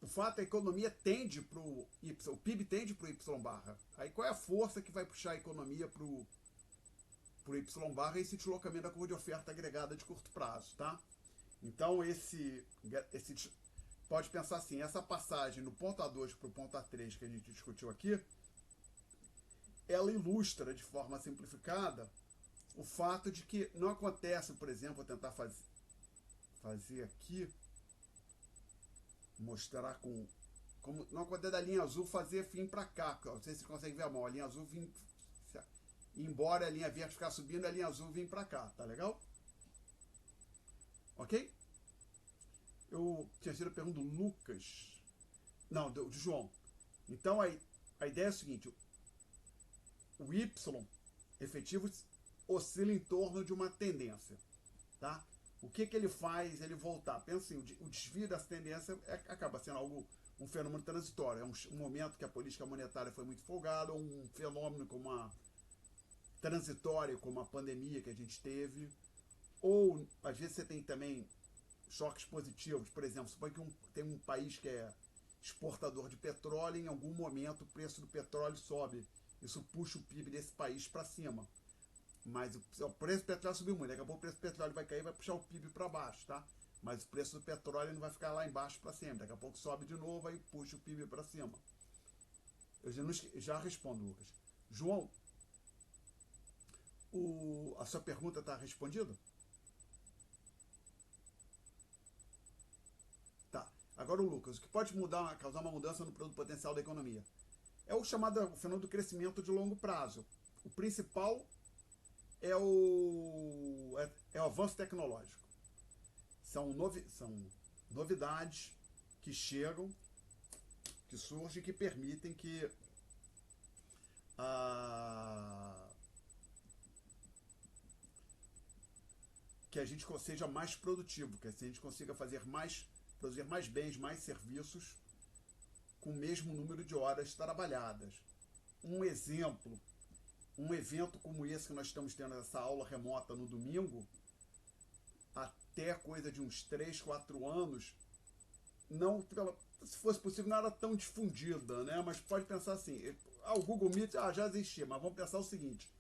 o fato é que a economia tende para o Y, o PIB tende para o Y barra, aí qual é a força que vai puxar a economia para o Y barra? Esse deslocamento da curva de oferta agregada de curto prazo, tá? Então, pode pensar assim, essa passagem no ponto A2 para o ponto A3 que a gente discutiu aqui, ela ilustra de forma simplificada o fato de que não acontece, por exemplo, vou tentar fazer aqui, mostrar como não acontece da linha azul fazer fim para cá, não sei se você consegue ver a mão, a linha azul vir, embora a linha verde ficar subindo, a linha azul vir para cá, tá legal? Ok? Eu tinha sido a pergunta do Lucas. Não, do João. Então a ideia é a seguinte: o Y efetivo oscila em torno de uma tendência. Tá? O que ele faz ele voltar? Pensa assim, o desvio dessa tendência acaba sendo um fenômeno transitório. É um momento que a política monetária foi muito folgada, um fenômeno como transitório, como a pandemia que a gente teve. Ou, às vezes, você tem também choques positivos. Por exemplo, suponha que tem um país que é exportador de petróleo e em algum momento o preço do petróleo sobe. Isso puxa o PIB desse país para cima. Mas o preço do petróleo subiu muito. Daqui a pouco o preço do petróleo vai cair e vai puxar o PIB para baixo, tá? Mas o preço do petróleo não vai ficar lá embaixo para sempre. Daqui a pouco sobe de novo e puxa o PIB para cima. Eu já respondo, Lucas. João, a sua pergunta está respondida? Agora o Lucas, o que pode causar uma mudança no produto potencial da economia? É o fenômeno do crescimento de longo prazo. O principal é o avanço tecnológico. São novidades que chegam, que surgem, que permitem que a gente seja mais produtivo, que a gente consiga produzir mais bens, mais serviços, com o mesmo número de horas trabalhadas. Um exemplo, um evento como esse que nós estamos tendo, essa aula remota no domingo, até coisa de uns 3, 4 anos, não, se fosse possível, não era tão difundida, né? Mas pode pensar assim, o Google Meet já existia, mas vamos pensar o seguinte,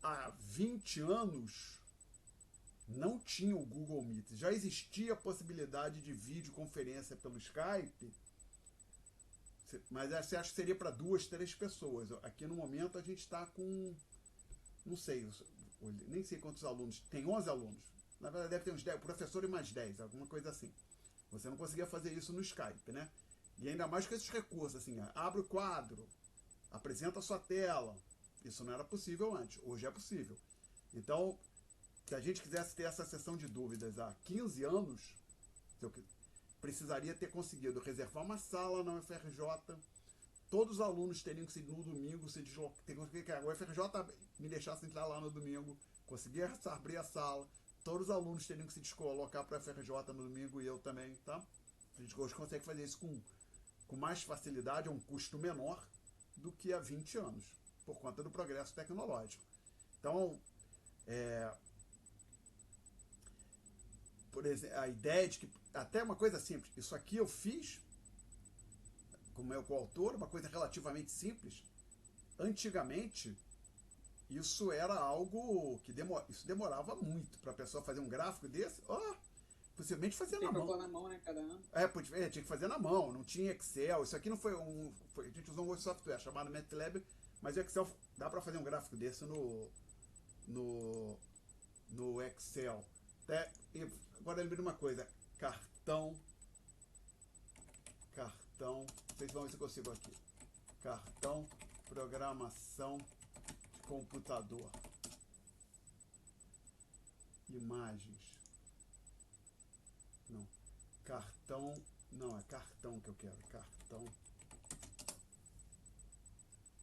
há 20 anos não tinha o Google Meet, já existia a possibilidade de videoconferência pelo Skype, mas você acha que seria para 2, 3 pessoas. Aqui no momento a gente está com, não sei, nem sei quantos alunos, tem 11 alunos, na verdade deve ter uns 10, professor e mais 10, alguma coisa assim. Você não conseguia fazer isso no Skype, né? E ainda mais com esses recursos, assim, abre o quadro, apresenta a sua tela. Isso não era possível antes, hoje é possível. Então, se a gente quisesse ter essa sessão de dúvidas há 15 anos, eu precisaria ter conseguido reservar uma sala na UFRJ, todos os alunos teriam que, no domingo, se deslocar, que a UFRJ me deixasse entrar lá no domingo, conseguir abrir a sala, todos os alunos teriam que se deslocar para a UFRJ no domingo e eu também, tá? A gente hoje consegue fazer isso com mais facilidade, a um custo menor do que há 20 anos, por conta do progresso tecnológico. Então, por exemplo, a ideia de que, até uma coisa simples, isso aqui eu fiz, como eu coautor, uma coisa relativamente simples. Antigamente, isso era algo que isso demorava muito para a pessoa fazer um gráfico desse. Possivelmente fazer na mão. Na mão, né, cada ano. Tinha que fazer na mão, não tinha Excel. Isso aqui não foi a gente usou um outro software chamado MATLAB, mas o Excel dá para fazer um gráfico desse no Excel. Agora lembrei de uma coisa, cartão, vocês vão ver se eu consigo aqui, cartão, programação de computador, imagens, não, cartão, não, é cartão que eu quero, cartão,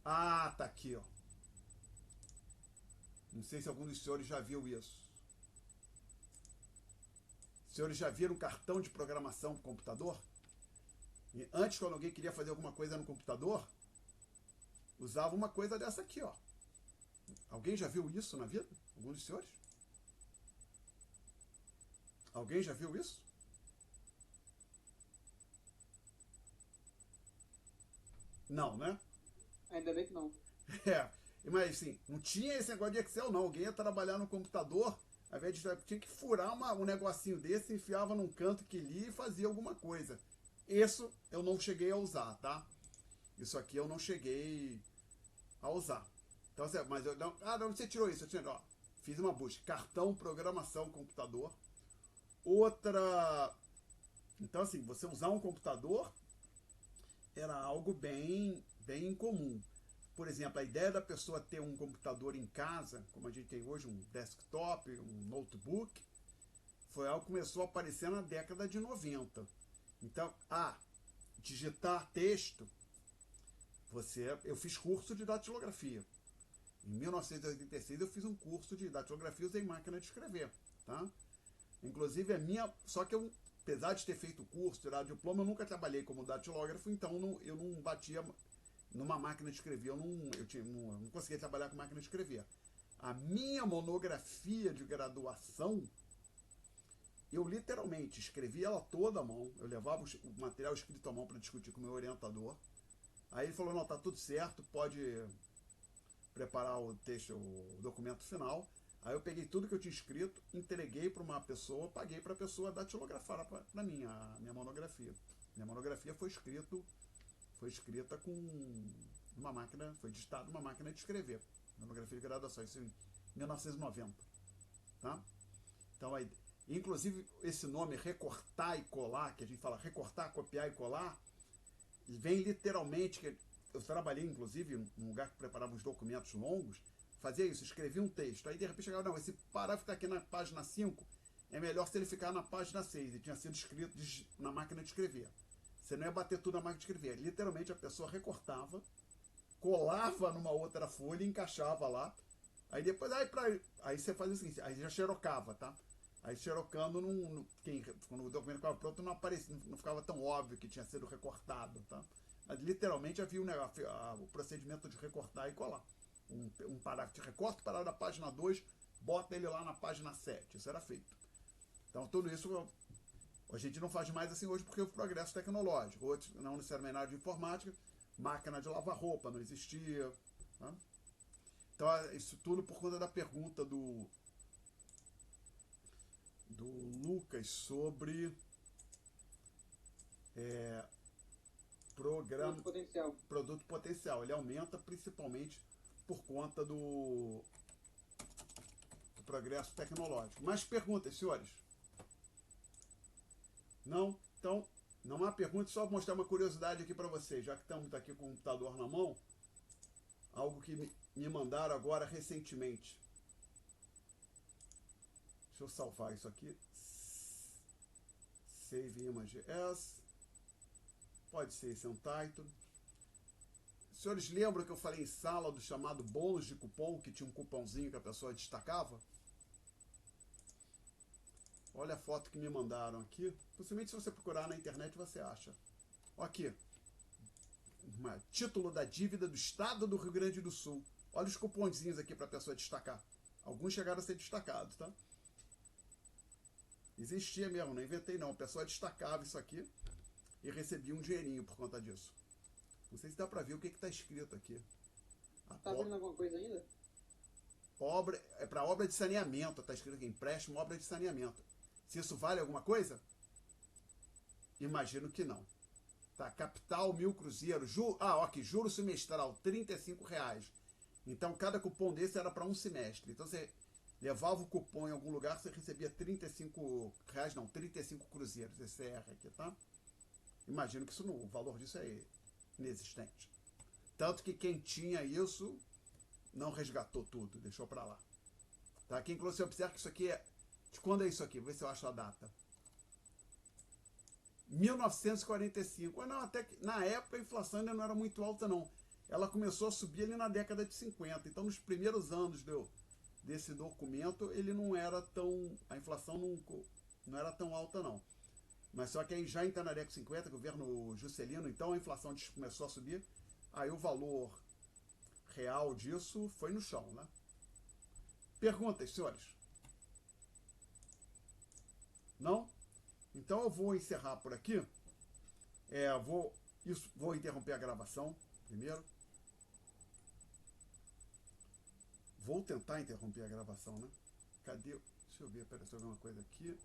tá aqui, ó, não sei se algum dos senhores já viu isso. Os senhores já viram cartão de programação do computador? E antes, quando alguém queria fazer alguma coisa no computador, usava uma coisa dessa aqui, ó. Alguém já viu isso na vida? Algum dos senhores? Alguém já viu isso? Não, né? Ainda bem que não. Mas assim, não tinha esse negócio de Excel, não. Alguém ia trabalhar no computador, ao invés de tinha que furar um negocinho desse, enfiava num canto que lia e fazia alguma coisa. Isso eu não cheguei a usar, tá? Isso aqui eu não cheguei a usar. Então, mas eu não. De onde você tirou isso? Fiz uma busca. Cartão, programação, computador. Outra. Então, assim, você usar um computador era algo bem incomum. Por exemplo, a ideia da pessoa ter um computador em casa, como a gente tem hoje, um desktop, um notebook, foi algo que começou a aparecer na década de 90. Então, digitar texto, eu fiz curso de datilografia. Em 1986 eu fiz um curso de datilografia, usei máquina de escrever, tá? Inclusive só que eu, apesar de ter feito o curso, tirar diploma, eu nunca trabalhei como datilógrafo, então eu não batia numa máquina de escrever, eu não conseguia trabalhar com máquina de escrever. A minha monografia de graduação, eu literalmente escrevi ela toda à mão, eu levava o material escrito à mão para discutir com o meu orientador. Aí ele falou, não, tá tudo certo, pode preparar o texto, o documento final. Aí eu peguei tudo que eu tinha escrito, entreguei para uma pessoa, paguei para a pessoa datilografar para mim, a minha monografia. Minha monografia foi escrita com uma máquina, foi digitada numa máquina de escrever. Monografia de graduação, isso em 1990. Tá? Então, inclusive, esse nome recortar e colar, que a gente fala recortar, copiar e colar, vem literalmente, que eu trabalhei, inclusive, num lugar que preparava uns documentos longos, fazia isso, escrevia um texto, aí de repente chegava, não, esse parágrafo está aqui na página 5, é melhor se ele ficar na página 6, e tinha sido escrito na máquina de escrever. Você não ia bater tudo na máquina de escrever, literalmente a pessoa recortava, colava numa outra folha e encaixava lá, aí depois, aí você fazia o seguinte, aí já xerocava, tá? Aí xerocando, quando o documento ficava pronto, não aparecia, não ficava tão óbvio que tinha sido recortado, tá? literalmente havia o procedimento de recortar e colar. Um parágrafo de recorte, parar da página 2, bota ele lá na página 7. Isso era feito. Então, tudo isso a gente não faz mais assim hoje porque houve progresso tecnológico. Outros, não necessariamente na área de informática, máquina de lavar roupa não existia. Tá? Então, isso tudo por conta da pergunta do Lucas sobre produto potencial. Ele aumenta principalmente por conta do progresso tecnológico. Mais perguntas, senhores? Não? Então, não há perguntas, só mostrar uma curiosidade aqui para vocês, já que estamos aqui com o computador na mão, algo que me mandaram agora recentemente. Deixa eu salvar isso aqui. Save image as. Pode ser esse é um title. Os senhores lembram que eu falei em sala do chamado bônus de cupom, que tinha um cupomzinho que a pessoa destacava? Olha a foto que me mandaram aqui. Possivelmente, se você procurar na internet, você acha. Olha aqui. Título da dívida do Estado do Rio Grande do Sul. Olha os cupomzinhos aqui para a pessoa destacar. Alguns chegaram a ser destacados, tá? Existia mesmo, não inventei não. A pessoa destacava isso aqui e recebia um dinheirinho por conta disso. Não sei se dá para ver o que está escrito aqui. Tá vendo alguma coisa ainda? É para obra de saneamento. Está escrito aqui, empréstimo, obra de saneamento. Se isso vale alguma coisa? Imagino que não. Tá, capital 1.000 cruzeiros. Aqui, juro semestral, R$35. Então, cada cupom desse era para um semestre. Então, você levava o cupom em algum lugar, você recebia R$35, não, 35 cruzeiros. Esse R aqui, tá? Imagino que o valor disso é inexistente. Tanto que quem tinha isso não resgatou tudo, deixou para lá. Tá? Aqui, inclusive, você observa que isso aqui é... De quando é isso aqui? Vou ver se eu acho a data. 1945. Não, até que na época a inflação ainda não era muito alta, não. Ela começou a subir ali na década de 50. Então, nos primeiros anos desse documento, ele não era tão... A inflação não era tão alta, não. Mas só que aí já entra na década de 50, governo Juscelino, então a inflação começou a subir. Aí o valor real disso foi no chão, né? Perguntas, senhores? Não? Então eu vou encerrar por aqui. Vou interromper a gravação primeiro. Vou tentar interromper a gravação, né? Cadê? Deixa eu ver, peraí, se eu ver uma coisa aqui.